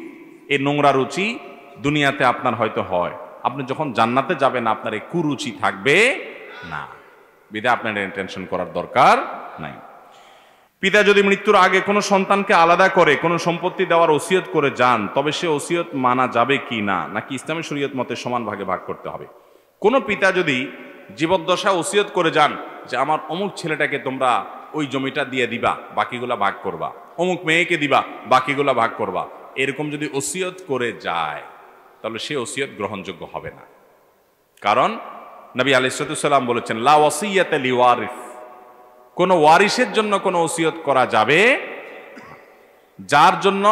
এই নোংরা রুচি দুনিয়াতে আপনার হয়তো হয়, আপনি যখন জান্নাতে যাবেন আপনার এই কুরুচি থাকবে না, বিধায় আপনার টেনশন করার দরকার নাই। পিতা যদি মৃত্যুর আগে কোনো সন্তানকে আলাদা করে কোনো সম্পত্তি দেওয়ার ওসিয়ত করে যান, তবে সে ওসিয়ত মানা যাবে কি না, নাকি ইসলামী শরীয়ত মতে সমান ভাগে ভাগ করতে হবে? কোনো পিতা যদি জীবদ্দশা ওসিয়ত করে যান যে আমার অমুক ছেলেটাকে তোমরা ওই জমিটা দিয়ে দিবা, বাকিগুলা ভাগ করবা, অমুক মেয়েকে দিবা, বাকিগুলা ভাগ করবা, এরকম যদি ওসিয়ত করে যায় তাহলে সে ওসিয়ত গ্রহণযোগ্য হবে না। কারণ নবী আলাইহিস সালাম বলেছেন, লা ওয়াসিয়াতা লিওয়ারিস, কোনো ওয়ারিসের জন্য কোনো ওসিয়ত করা যাবে যার জন্য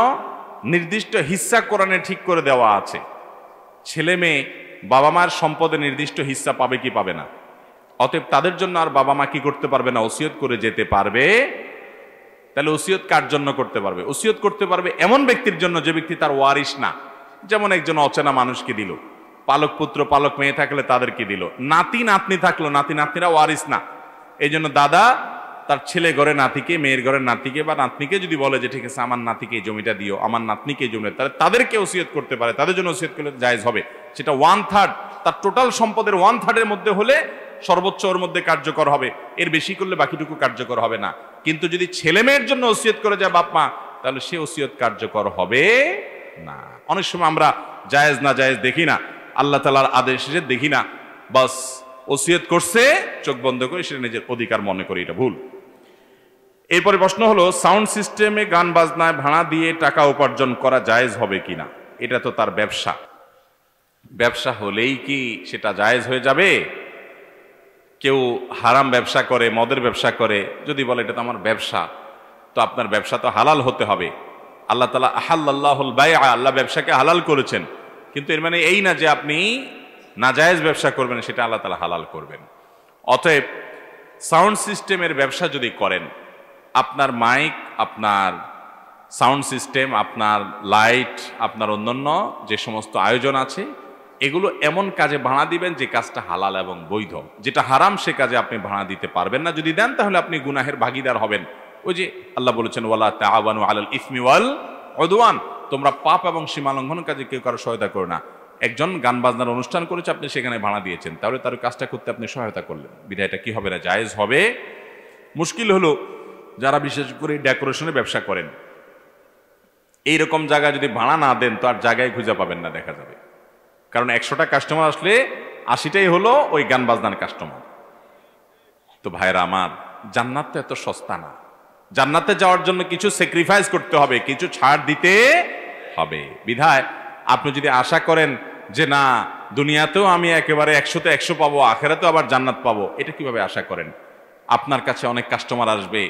নির্দিষ্ট হিস্সা কোরআনে ঠিক করে দেওয়া আছে। ছেলে মেয়ে বাবা মার সম্পদে নির্দিষ্ট হিস্সা পাবে কি পাবে না? অতএব তাদের জন্য আর বাবা মা কি করতে পারবে না? ওসিয়ত করে যেতে পারবে। তাহলে ওসিয়ত কার জন্য করতে পারবে? ওসিয়ত করতে পারবে এমন ব্যক্তির জন্য যে ব্যক্তি তার ওয়ারিস না। যেমন একজন অচেনা মানুষকে দিল, পালক পুত্র পালক মেয়ে থাকলে তাদেরকে দিল, নাতি নাতনি থাকলো, নাতি নাতনিরা ওয়ারিস না। এই জন্য দাদা তার ছেলে ঘরে নাতিকে, মেয়ের ঘরের নাতিকে বা নাতনিকে যদি বলে যে ঠিক আছে আমার নাতিকে এই জমিটা দিও, আমার নাতনিকে এই জমিটা, তাহলে তাদেরকে ওসিয়ত করতে পারে, তাদের জন্য ওসিয়ত করলে জায়েজ হবে। সেটা 1/3, তার টোটাল সম্পদের 1/3 মধ্যে হলে সর্বোচ্চ ওর মধ্যে কার্যকর হবে, এর বেশি করলে বাকিটুকু কার্যকর হবে না। কিন্তু যদি ছেলে মেয়ের জন্য ওসিয়ত করে যায় বাপ মা, তাহলে সে ওসিয়ত কার্যকর হবে না। অনেক সময় আমরা জায়েজ না জায়েজ দেখি না, আল্লাহ তাআলার আদেশ দেখি না, বাস ওসিয়ত করছে চোখ বন্ধ করে সেটা নিজের অধিকার মনে করি, এটা ভুল। এরপরে প্রশ্ন হলো, সাউন্ড সিস্টেমে গান বাজনায় ভাড়া দিয়ে টাকা উপার্জন করা জায়েজ হবে কিনা? এটা তো তার ব্যবসা। ব্যবসা হলেই কি সেটা জায়েজ হয়ে যাবে? কেউ হারাম ব্যবসা করে, মদের ব্যবসা করে, যদি বলে এটা তো আমার ব্যবসা, তো আপনার ব্যবসা তো হালাল হতে হবে। আল্লাহ তাআলা আহাল্লাল্লাহুল বাইআ, আল্লাহ ব্যবসাকে হালাল করেছেন, কিন্তু এর মানে এই না যে আপনি নাজায়েজ ব্যবসা করবেন, সেটা আল্লাহ তাআলা হালাল করবেন। অতএব সাউন্ড সিস্টেমের ব্যবসা যদি করেন, আপনার মাইক, আপনার সাউন্ড সিস্টেম, আপনার লাইট, আপনার অন্যান্য যে সমস্ত আয়োজন আছে, এগুলো এমন কাজে ভাড়া দিবেন যে কাজটা হালাল এবং বৈধ। যেটা হারাম সে কাজে আপনি ভাড়া দিতে পারবেন না। যদি দেন তাহলে আপনি গুনাহের ভাগীদার হবেন। ওই যে আল্লাহ বলেছেন, ওয়ালা তাআওয়ানু আলাল ইসমি ওয়াল উদওয়ান, তোমরা পাপ এবং সীমালঙ্ঘন কাজে কেউ কারো সহায়তা করো না। একজন গান বাজনার অনুষ্ঠান করেছে, আপনি সেখানে ভাড়া দিয়েছেন, তাহলে তার কাজটা করতে আপনি সহায়তা করলেন, বিধায়টা কি হবে না? জায়েজ হবে। মুশকিল হলো যারা বিশেষ করে ডেকোরেশনের ব্যবসা করেন, এইরকম জায়গায় যদি ভাড়া না দেন তো আর জায়গায় খুঁজে পাবেন না, দেখা যাবে। কারণ 100টা কাস্টমার আসলে 80টাই হলো ওই গান বাজনার কাস্টমার। তো ভাইরা আমার, জান্নাত তো এত সস্তা না। জান্নাতে যাওয়ার জন্য কিছু স্যাক্রিফাইস করতে হবে, কিছু ছাড় দিতে হবে। বিধায় আপনি যদি আশা করেন যে না, দুনিয়াতেও আমি একেবারে 100তে 100 পাবো, আখেরাতেও আবার জান্নাত পাবো, এটা কিভাবে আশা করেন? আপনার কাছে অনেক কাস্টমার আসবে,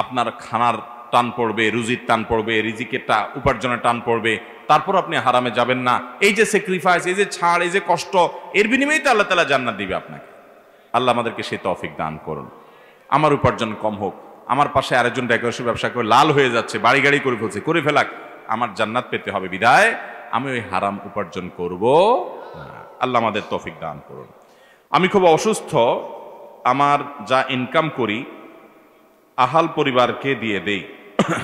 আপনার খানার টান পড়বে, রুজির টান পড়বে, রিজিকের উপার্জনের টান পড়বে, তারপর আপনি হারামে যাবেন না। এই যে স্যাক্রিফাইস, এই যে ছাড়, এই যে কষ্ট, এর বিনিময়ে তো আল্লাহ তাআলা জান্নাত দিবে আপনাকে। আল্লাহ আমাদেরকে সেই তৌফিক দান করুন। আমার উপার্জন কম হোক, আমার পাশে আরেকজন ডেকোরেশন ব্যবসা করে লাল হয়ে যাচ্ছে, বাড়ি গাড়ি করে ফেলছে, করে ফেলাক, আমার জান্নাত পেতে হবে, বিধায় আমি ওই হারাম উপার্জন করব না। আল্লাহ আমাদের তৌফিক দান করুন। আমি খুব অসুস্থ, আমার যা ইনকাম করি আহাল পরিবারকে দিয়ে দেই।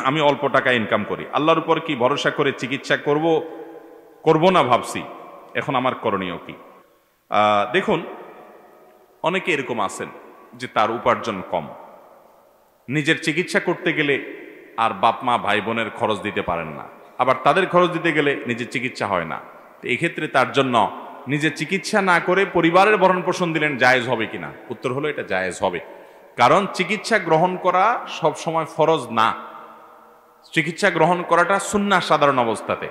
আমি অল্প টাকা ইনকাম করি, আল্লাহর উপর কি ভরসা করে চিকিৎসা করব না ভাবছি, এখন আমার করণীয় কি? দেখুন, অনেকে এরকম আছেন যে তার উপার্জন কম, নিজের চিকিৎসা করতে গেলে আর বাপ মা ভাই বোনের খরচ দিতে পারেন না, আবার তাদের খরচ দিতে গেলে নিজের চিকিৎসা হয় না। তো এক্ষেত্রে তার জন্য নিজের চিকিৎসা না করে পরিবারের ভরণ পোষণ দিলেন জায়েজ হবে কিনা? উত্তর হলো এটা জায়েজ হবে। কারণ চিকিৎসা গ্রহণ করা সব সময় ফরজ না, চিকিৎসা গ্রহণ করাটা সুন্নাহ সাধারণ অবস্থাতে।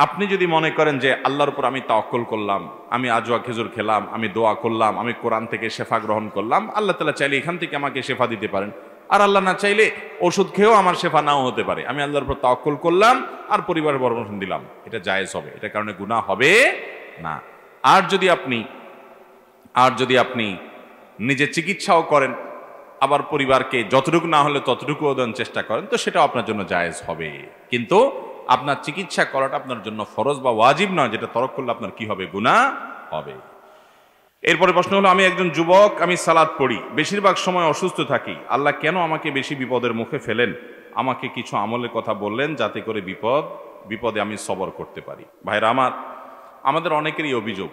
আপনি যদি মনে করেন যে আল্লাহর উপর আমি তাওয়াক্কুল করলাম, আমি আজওয়া খেজুর খেলাম, আমি দোয়া করলাম, আমি কোরআন থেকে শেফা গ্রহণ করলাম, আল্লাহ তাআলা চাইলে এখান থেকে আমাকে শেফা দিতে পারেন, আর আল্লাহ না চাইলে ওষুধ খেয়েও আমার শেফা নাও হতে পারে, আমি আল্লাহর উপর তাওয়াক্কুল করলাম আর পরিবারের ভরণ পোষণ দিলাম, এটা জায়েজ হবে, এটার কারণে গুনাহ হবে না। আর যদি আপনি নিজে চিকিৎসাও করেন, আবার পরিবারকে যতটুকু না হলে ততটুকু দেন চেষ্টা করেন, তো সেটাও আপনার জন্য জায়েজ হবে। কিন্তু আপনার চিকিৎসা করাটা আপনার জন্য ফরজ বা ওয়াজিব নয়, যেটা তরক করলে আপনার কি হবে? গুনাহ হবে। এরপরে প্রশ্ন হলো, আমি একজন যুবক, আমি সালাত পড়ি, বেশিরভাগ সময় অসুস্থ থাকি, আল্লাহ কেন আমাকে বেশি বিপদের মুখে ফেলেন? আমাকে কিছু আমলের কথা বললেন যাতে করে বিপদে আমি সবর করতে পারি। ভাইরা আমার, আমাদের অনেকেরই অভিযোগ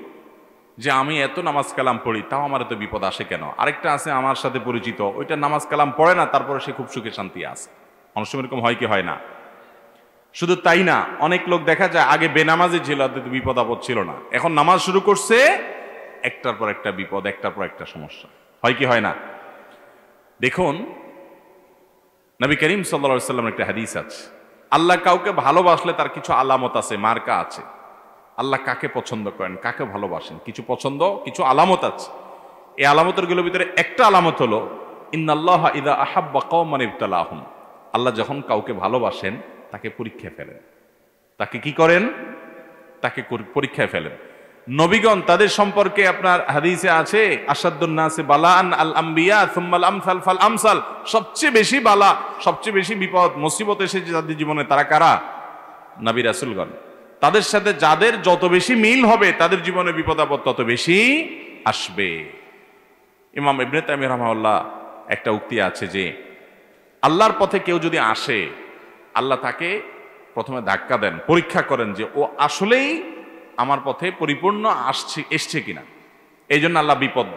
যে আমি এত নামাজ কালাম পড়ি, তাও আমার এত বিপদ আসে কেন? আরেকটা আছে আমার সাথে পরিচিত, ওইটা নামাজ কালাম পড়ে না, তারপরে সে খুব সুখে শান্তি আছে। অনেক সময় এরকম হয় কি হয় না? শুধু তাই না, অনেক লোক দেখা যায় আগে বেনামাজি ছিল, বিপদ আপদ ছিল না, এখন নামাজ শুরু করছে, একটার পর একটা বিপদ, একটার পর একটা সমস্যা। হয় কি হয় না? দেখুন, নবী করিম সাল্লাল্লাহু আলাইহি ওয়াসাল্লামের একটা হাদিস আছে, আল্লাহ কাউকে ভালোবাসলে তার কিছু আলামত আছে, মার্কা আছে। আল্লাহ কাকে পছন্দ করেন, কাকে ভালোবাসেন, কিছু পছন্দ, কিছু আলামত আছে। এই আলামতের গুলোর ভিতরে একটা আলামত হলো, ইন্নাল্লাহা ইযা আহাব্বা কওমান ইবতালাহুম, আল্লাহ যখন কাউকে ভালোবাসেন তাকে পরীক্ষায় ফেলেন। তাকে কি করেন? তাকে পরীক্ষায় ফেলেন। নবীগণ তাদের সম্পর্কে আপনার হাদিসে আছে, আসাদ্দুন নাসি বালাআন আল আম্বিয়া সুম্মাল আমসাল ফাল আমসাল, সবচেয়ে বেশি বালা, সবচেয়ে বেশি বিপদ মুসিবত এসেছে যাদের জীবনে, তারা কারা? নবী রাসূলগণ। তাদের সাথে যাদের যত বেশি মিল হবে, তাদের জীবনে বিপদ আপদ তত বেশি আসবে। ইমাম ইবনে তাইমিয়া রাহিমাহুল্লাহ একটা উক্তি আছে যে আল্লাহর পথে কেউ যদি আসে, আল্লাহ তাকে প্রথমে ধাক্কা দেন, পরীক্ষা করেন যে ও আসলেই আমার পথে পরিপূর্ণ এসছে কিনা। এই জন্য আল্লাহ বিপদ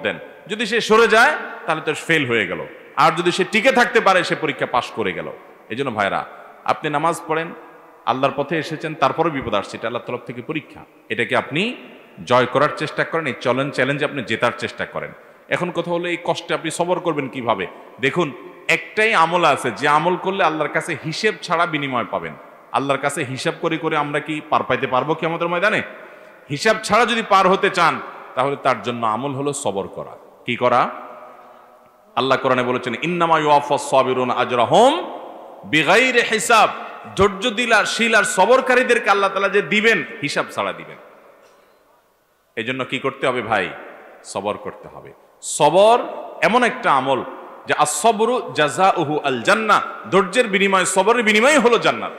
দেন। যদি সে সরে যায় তাহলে তো ফেল হয়ে গেল, আর যদি সে টিকে থাকতে পারে সে পরীক্ষা পাশ করে গেল। এই জন্য ভাইরা, আপনি নামাজ পড়েন, আল্লাহর পথে এসেছেন, তারপরে বিপদ আসছে, এটা আল্লাহর তরফ থেকে পরীক্ষা। এটাকে আপনি জয় করার চেষ্টা করেন, এই চ্যালেঞ্জে আপনি জেতার চেষ্টা করেন। এখন কথা হলো, এই কষ্টে আপনি সবর করবেন কিভাবে? দেখুন, একটাই আমল আছে যে আমল করলে আল্লাহর কাছে হিসেব ছাড়া বিনিময় পাবেন। আল্লাহর কাছে হিসাব করে আমরা কি পার পাইতে পারবো কিয়ামতের ময়দানে? হিসাব ছাড়া যদি পার হতে চান তাহলে তার জন্য আমল হলো সবর করা। কি করা? আল্লাহ কোরআনে বলেছেন ইন্নামা ইউওয়াফাস সাবিরুনা আজরাহুম বিগাইরি হিসাব। ধৈর্যশীল আর সবরকারীদেরকে আল্লাহ তাআলা যে দিবেন হিসাব ছাড়া দিবেন। এজন্য কি করতে হবে ভাই? সবর করতে হবে। সবর এমন একটা আমল যে আস-সাবরু জাযাউহু আল জান্নাহ। ধৈর্যের বিনিময়, সবরের বিনিময় হলো জান্নাত।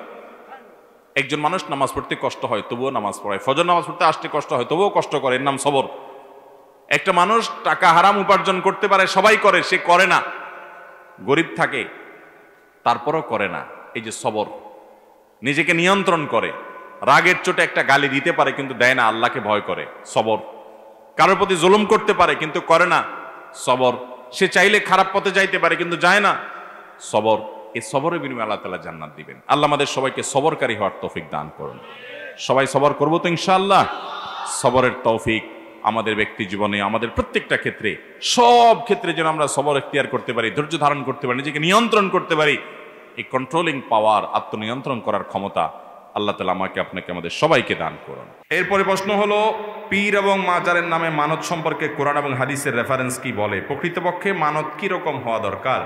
একজন মানুষ নামাজ পড়তে কষ্ট হয় তবুও নামাজ পড়ে, ফজর নামাজ পড়তে আসতে কষ্ট হয় তবুও কষ্ট করে, এর নাম সবর। একটা মানুষ টাকা হারাম উপার্জন করতে পারে, সবাই করে, সে করে না, গরিব থাকে তারপরও করে না, এই যে সবর। নিজেকে নিয়ন্ত্রণ করে, রাগের চোটে একটা গালি দিতে পারে কিন্তু দেয় না, আল্লাহকে ভয় করে, সবর। কারোর প্রতি জুলুম করতে পারে কিন্তু করে না, সবর। সে চাইলে খারাপ পথে যাইতে পারে কিন্তু যায় না, সবর। এই সবরের বিনিময়ে আল্লাহ তাআলা জান্নাত দিবেন। আল্লাহ আমাদের সবাইকে সবরকারী হওয়ার তৌফিক দান করুন। সবাই সবর করবো তো ইনশাআল্লাহ। সবরের তৌফিক আমাদের ব্যক্তি জীবনে, আমাদের প্রত্যেকটা ক্ষেত্রে, সব ক্ষেত্রে যেন আমরা সবর এখতিয়ার করতে পারি, ধৈর্য ধারণ করতে পারি, নিজেকে নিয়ন্ত্রণ করতে পারি। এই কন্ট্রোলিং পাওয়ার, আত্মনিয়ন্ত্রণ করার ক্ষমতা আল্লাহ তাআলা আমাকে, আপনাকে, আমাদের সবাইকে দান করুন। এরপরে প্রশ্ন হলো, পীর এবং মাজারের নামে মানত সম্পর্কে কোরআন এবং হাদিসের রেফারেন্স কি বলে? প্রকৃতপক্ষে মানত কি রকম হওয়া দরকার?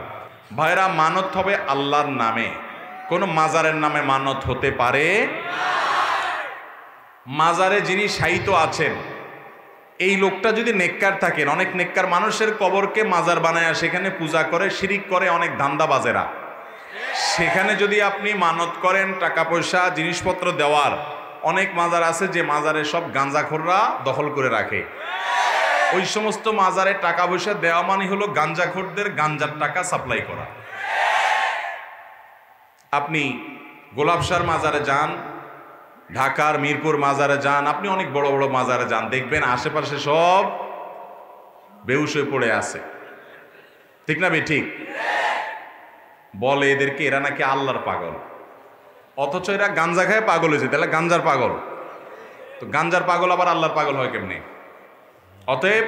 ভাইরা, মানত হবে আল্লাহর নামে, কোন মাজারের নামে মানত হতে পারে? মাজারে যিনি শায়িত আছেন এই লোকটা যদি নেককার থাকেন, অনেক নেককার মানুষের কবরকে মাজার বানায় সেখানে পূজা করে, শিরিক করে অনেক ধান্দাবাজেরা। সেখানে যদি আপনি মানত করেন টাকা পয়সা জিনিসপত্র দেওয়ার, অনেক মাজার আছে যে মাজারে সব গাঞ্জাখোররা দখল করে রাখে। ওই সমস্ত মাজারে টাকা পয়সা দেওয়া মানে হলো গাঞ্জাখোরদের গাঞ্জার টাকা সাপ্লাই করা। আপনি গোলাপশার মাজারে যান, ঢাকার মিরপুর মাজারে যান, আপনি অনেক বড় বড় মাজারে যান, দেখবেন আশেপাশে সব বেহুশ হয়ে পড়ে আছে। ঠিক না বে ঠিক? বলে এদেরকে এরা নাকি আল্লাহর পাগল, অথচ এরা গাঞ্জা খায় পাগল হয়েছে। তাহলে গাঞ্জার পাগল, তো গাঞ্জার পাগল আবার আল্লাহর পাগল হয় কেমনি? অতএব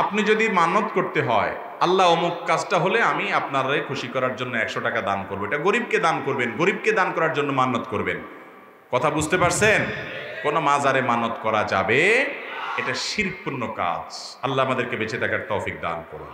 আপনি যদি মানত করতে হয়, আল্লাহ অমুক কাজটা হলে আমি আপনারে খুশি করার জন্য 100 টাকা দান করবো, এটা গরিবকে দান করবেন, গরিবকে দান করার জন্য মানত করবেন। কথা বুঝতে পারছেন? কোন মাজারে মানত করা যাবে? এটা শিরকপূর্ণ কাজ। আল্লাহ আমাদেরকে বেঁচে থাকার তৌফিক দান করুন।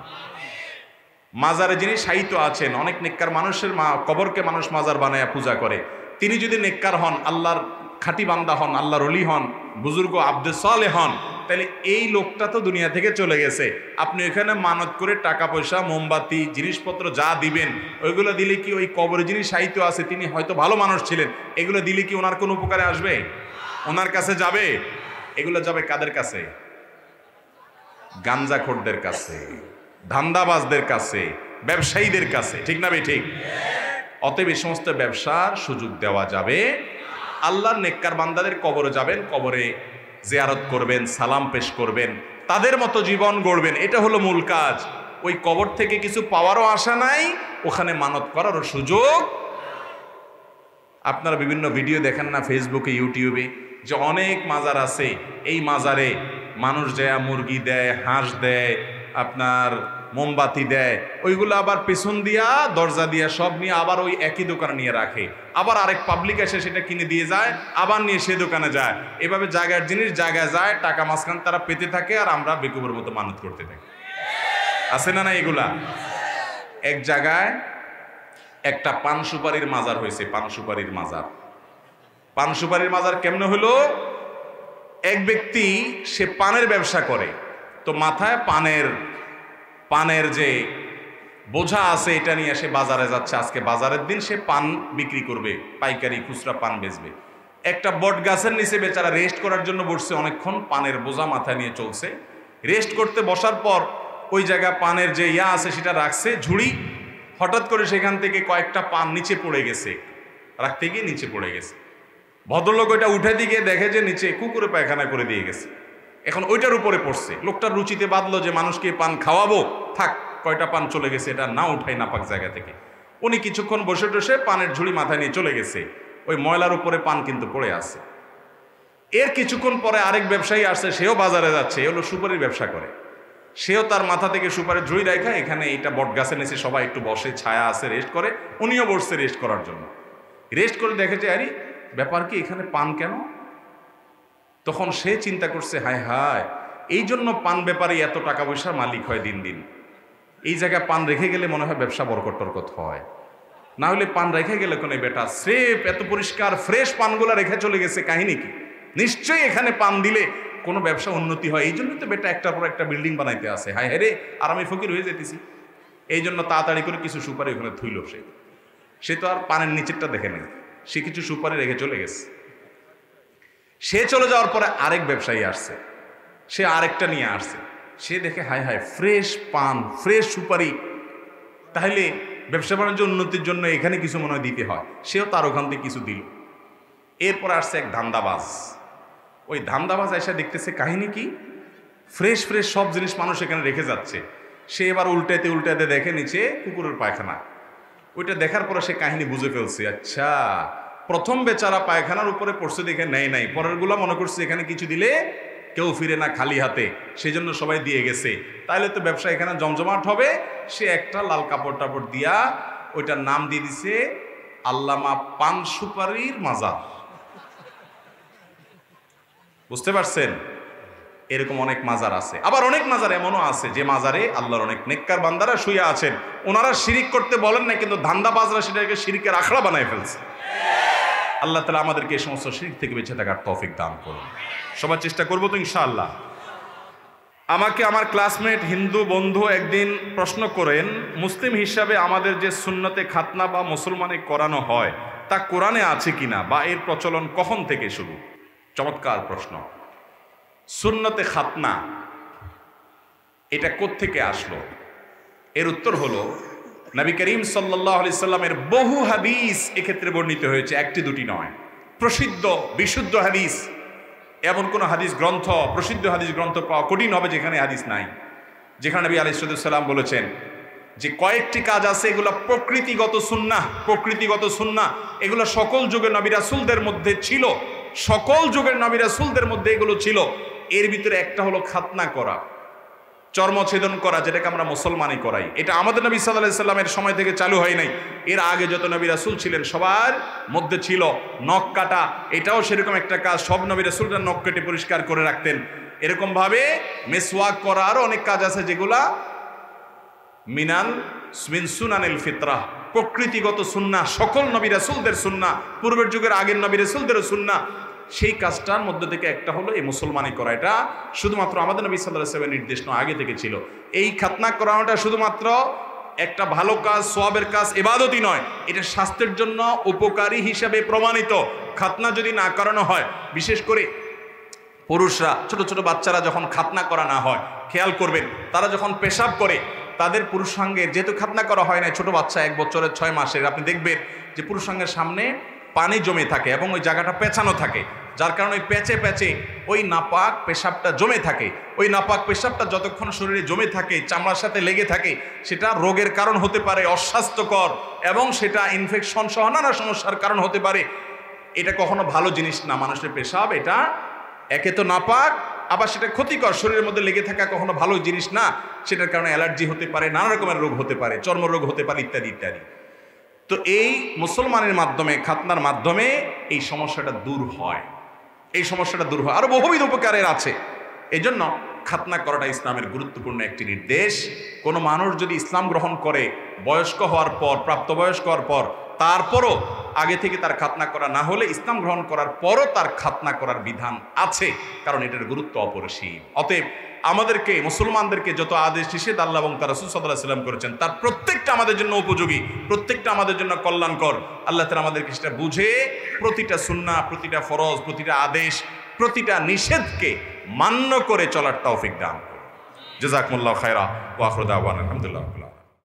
মাজারে যিনি শায়িত আছেন, অনেক নেককার মানুষের কবরকে মানুষ মাজার বানায় পূজা করে। তিনি যদি নেককার হন, আল্লাহর খাঁটি বান্দা হন, আল্লাহর ওলি হন, বুজুর্গ আব্দে সালেহ হন, তাহলে এই লোকটা তো দুনিয়া থেকে চলে গেছে। আপনি এখানে মানত করে টাকা পয়সা, মোমবাতি, জিনিসপত্র যা দিবেন, ওইগুলো দিলে কি ওই কবরে যিনি শায়িত আছে তিনি হয়তো ভালো মানুষ ছিলেন, এগুলো দিলে কি ওনার কোনো উপকারে আসবে? ওনার কাছে যাবে? এগুলো যাবে কাদের কাছে? গাঞ্জাখোরদের কাছে, ধান্দাবাজদের কাছে, ব্যবসায়ীদের কাছে। ঠিক না ভাই? ঠিক। অতএব এই সমস্ত ব্যবসার সুযোগ দেওয়া যাবে। আল্লাহর নেককার বান্দাদের কবরে যাবেন, কবরে জিয়ারত করবেন, সালাম পেশ করবেন, তাদের মতো জীবন গড়বেন, এটা হলো মূল কাজ। ওই কবর থেকে কিছু পাওয়ারও আশা নাই, ওখানে মানত করারও সুযোগ। আপনারা বিভিন্ন ভিডিও দেখেন না ফেসবুকে, ইউটিউবে, যে অনেক মাজার আছে, এই মাজারে মানুষ যায় মুরগি দেয়, হাঁস দেয়, আপনার মোমবাতি দেয়, ওইগুলো আবার পেছন দিয়া দরজা দিয়া সব নিয়ে আবার ওই একই দোকানে নিয়ে রাখে, আবার আরেক পাবলিক এসে সেটা কিনে দিয়ে যায়, আবার নিয়ে সে দোকানে যায়। এভাবে জায়গার জিনিস জায়গায় যায়, টাকা মাঝখান তারা পেতে থাকে, আর আমরা বেকুবের মতো মানত করতে থাকি। আছে না না এগুলা? এক জায়গায় একটা পান সুপারির মাজার হয়েছে, পান সুপারির মাজার। পান সুপারির মাজার কেমনে হলো? এক ব্যক্তি সে পানের ব্যবসা করে, তো মাথায় পানের যে বোঝা আছে এটা নিয়ে সে বাজারে যাচ্ছে। আজকে বাজারের দিন, সে পান বিক্রি করবে, পাইকারি খুচরা পান বেচবে। একটা বট গাছের নিচে বেচারা রেস্ট করার জন্য বসছে, অনেকক্ষণ পানের বোঝা মাথায় নিয়ে চলছে। রেস্ট করতে বসার পর ওই জায়গায় পানের যে আছে সেটা রাখছে, ঝুড়ি। হঠাৎ করে সেখান থেকে কয়েকটা পান নিচে পড়ে গেছে, রাখতে গিয়ে নিচে পড়ে গেছে। ভদ্রলোক ওইটা উঠে দিয়ে দেখে যে নিচে কুকুরে পায়খানা করে দিয়ে গেছে। এখন ওইটার উপরে পড়ছে। লোকটার রুচিতে বাঁধলো যে মানুষকে পান খাওয়াবো, থাক কয়টা পান চলে গেছে, এটা না উঠাই নাপাক জায়গা থেকে। উনি কিছুক্ষণ বসে টসে পানের ঝুড়ি মাথায় নিয়ে চলে গেছে। ওই ময়লার উপরে পান কিন্তু পড়ে আছে। এর কিছুক্ষণ পরে আরেক ব্যবসায়ী আসছে, সেও বাজারে যাচ্ছে, এ হলো সুপারির ব্যবসা করে। সেও তার মাথা থেকে সুপারির ঝুড়ি রেখা, এখানে এইটা বট গাছের নিচে সবাই একটু বসে, ছায়া আছে, রেস্ট করে। উনিও বসছে রেস্ট করার জন্য। রেস্ট করে দেখেছে, আরে ব্যাপার কি, এখানে পান কেন? তখন সে চিন্তা করছে, হায় হায়, এই জন্য পান ব্যাপারী এত টাকা পয়সার মালিক হয় দিন দিন। এই জায়গায় পান রেখে গেলে মনে হয় ব্যবসা বরকত টরকত হয়, না হলে পান রেখে গেলে কোনো বেটা স্রেফ এত পরিষ্কার ফ্রেশ পানগুলা রেখে চলে গেছে, কাহিনী কি? নিশ্চয়ই এখানে পান দিলে কোনো ব্যবসা উন্নতি হয়, এই জন্যই তো বেটা একটার পর একটা বিল্ডিং বানাইতে আসে। হায় হায় রে, আর আমি ফকির হয়ে যেতেছি। এই জন্য তাড়াতাড়ি করে কিছু সুপারি ওখানে থইল। সে তো আর পানের নিচেরটা দেখে নেই, সে কিছু সুপারি রেখে চলে গেছে। সে চলে যাওয়ার পরে আরেক ব্যবসায়ী আসছে, সে আরেকটা নিয়ে আসছে। সে দেখে হায় হায়, ফ্রেশ পান, ফ্রেশ সুপারি, তাহলে ব্যবসা বাণিজ্য উন্নতির জন্য এখানে কিছু মনে হয় দিতে হয়। সেও তার ওখান থেকে কিছু দিল। এরপর আসছে এক ধান্দাবাজ। ওই ধান্দাবাজ এসে দেখতেছে কাহিনী কি, ফ্রেশ ফ্রেশ সব জিনিস মানুষ এখানে রেখে যাচ্ছে। সে এবার উল্টাতে উল্টাতে দেখে নিচে কুকুরের পায়খানা। ওইটা দেখার পরে সে কাহিনী বুঝে ফেলছে, আচ্ছা প্রথম বেচারা পায়খানার উপরে পড়ছে দেখে নেয় নাই, পরেরগুলা মনে করছে এখানে কিছু দিলে কেউ ফিরে না খালি হাতে, সেই জন্য সবাই দিয়ে গেছে, তাইলে তো ব্যবসা এখানে জমজমাট হবে। সে একটা লাল কাপড় টাপড় দিয়া ওইটার নাম দিয়ে দিছে আল্লামা পান সুপারির মাজার। বুঝতে পারছেন? এরকম অনেক মাজার আছে। আবার অনেক মাজার এমনও আছে যে মাজারে আল্লাহর অনেক নেককার বান্দারা শুয়ে আছেন, ওনারা শিরিক করতে বলেন না, কিন্তু ধান্দাবাজরা সেটাকে শিরিকের আখড়া বানায় ফেলছে। আল্লাহ তাআলা আমাদেরকে এই সমস্ত শিরিক থেকে বেঁচে থাকার তৌফিক দান করুন। সবার চেষ্টা করবো তো ইনশাআল্লাহ। আমাকে আমার ক্লাসমেট হিন্দু বন্ধু একদিন প্রশ্ন করেন, মুসলিম হিসাবে আমাদের যে সুন্নতে খাতনা বা মুসলমানে করানো হয় তা কোরআনে আছে কিনা, বা এর প্রচলন কখন থেকে শুরু? চমৎকার প্রশ্ন। সুন্নতে খাতনা এটা কোত্থেকে আসলো? এর উত্তর হলো, নবী করিম সাল্লাল্লাহু আলাইহি সাল্লামের বহু হাদিস এক্ষেত্রে বর্ণিত হয়েছে, একটি দুটি নয়। প্রসিদ্ধ বিশুদ্ধ হাদিস, এমন কোন হাদিস গ্রন্থ, প্রসিদ্ধ হাদিস গ্রন্থ পাওয়া কঠিন হবে যেখানে হাদিস নাই। যেখানে নবী আলাইহিস সালাম বলেছেন যে কয়েকটি কাজ আছে, এগুলো প্রকৃতিগত সুন্নাহ, প্রকৃতিগত সুন্নাহ, এগুলো সকল যুগের নবী রাসূলদের মধ্যে ছিল, সকল যুগের নবী রাসূলদের মধ্যে এগুলো ছিল। এর ভিতরে একটা হলো খাতনা করা, চর্মছেদন করা, যেটাকে আমরা মুসলমানই করাই। এটা আমাদের নবী সাল্লাল্লাহু আলাইহি সাল্লামের সময় থেকে চালু হয় নাই, এর আগে যত নবী রাসূল ছিলেন সবার মধ্যে ছিল। নখ কাটা, এটাও সেরকম একটা কাজ, সব নবী রাসূলরা নখ কেটে পরিষ্কার করে রাখতেন। এরকম ভাবে মেসওয়াক করা, আরও অনেক কাজ আছে যেগুলা মিন সুনানিল ফিতরাহ, প্রকৃতিগত সুন্নাহ, সকল নবী রাসূলদের সুন্নাহ, পূর্বের যুগের আগের নবী রাসূলদেরও সুন্নাহ। সেই কাজটার মধ্যে থেকে একটা হলো এই মুসলমানি করা। এটা শুধুমাত্র আমাদের নবী সাল্লাল্লাহু আলাইহি ওয়াসাল্লামের নির্দেশ নয়, আগে থেকে ছিল। এই খাতনা করানোটা শুধুমাত্র একটা ভালো কাজ, সওয়াবের কাজ, ইবাদতই নয়, এটা স্বাস্থ্যের জন্য উপকারী হিসাবে প্রমাণিত। খাতনা যদি না করানো হয়, বিশেষ করে পুরুষরা, ছোট ছোট বাচ্চারা যখন খাতনা করা না হয়, খেয়াল করবেন তারা যখন পেশাব করে, তাদের পুরুষাঙ্গের, যেহেতু খাতনা করা হয় না, ছোট বাচ্চা 1 বছরের 6 মাসের, আপনি দেখবেন যে পুরুষাঙ্গের সামনে পানি জমে থাকে এবং ওই জায়গাটা পেঁচানো থাকে, যার কারণে ওই প্যাচে প্যাচে ওই নাপাক পেশাবটা জমে থাকে। ওই নাপাক পেশাবটা যতক্ষণ শরীরে জমে থাকে, চামড়ার সাথে লেগে থাকে, সেটা রোগের কারণ হতে পারে, অস্বাস্থ্যকর, এবং সেটা ইনফেকশন সহ নানা সমস্যার কারণ হতে পারে। এটা কখনো ভালো জিনিস না। মানুষের পেশাব এটা একে তো নাপাক, আবার সেটা ক্ষতিকর, শরীরের মধ্যে লেগে থাকা কখনো ভালো জিনিস না। সেটার কারণে অ্যালার্জি হতে পারে, নানা রকমের রোগ হতে পারে, চর্মরোগ হতে পারে, ইত্যাদি ইত্যাদি। তো এই মুসলমানের মাধ্যমে, খাতনার মাধ্যমে এই সমস্যাটা দূর হয়, এই সমস্যাটা দূর হয়, আরো বহুবিধ উপকারের আছে। এই জন্য খাতনা করাটা ইসলামের গুরুত্বপূর্ণ একটি নির্দেশ। কোনো মানুষ যদি ইসলাম গ্রহণ করে বয়স্ক হওয়ার পর, প্রাপ্তবয়স্ক হওয়ার পর, তারপরও আগে থেকে তার খাতনা করা না হলে, ইসলাম গ্রহণ করার পরও তার খাতনা করার বিধান আছে, কারণ এটার গুরুত্ব অপরিসীম। অতএব আমাদেরকে, মুসলমানদেরকে যত আদেশ নিষেধ আল্লাহ এবং তার রাসূল সাল্লাল্লাহু আলাইহি ওয়াসাল্লাম করেছেন, তার প্রত্যেকটা আমাদের জন্য উপযোগী, প্রত্যেকটা আমাদের জন্য কল্যাণকর। আল্লাহ তাআলা আমাদেরকে সেটা বুঝে প্রতিটা সুন্নাহ, প্রতিটা ফরজ, প্রতিটা আদেশ, প্রতিটা নিষেধকে মান্য করে চলার তৌফিক দান করুন। জাযাকুমুল্লাহু খায়রা ওয়া আখিরু দাওয়ানা আলহামদুলিল্লাহ।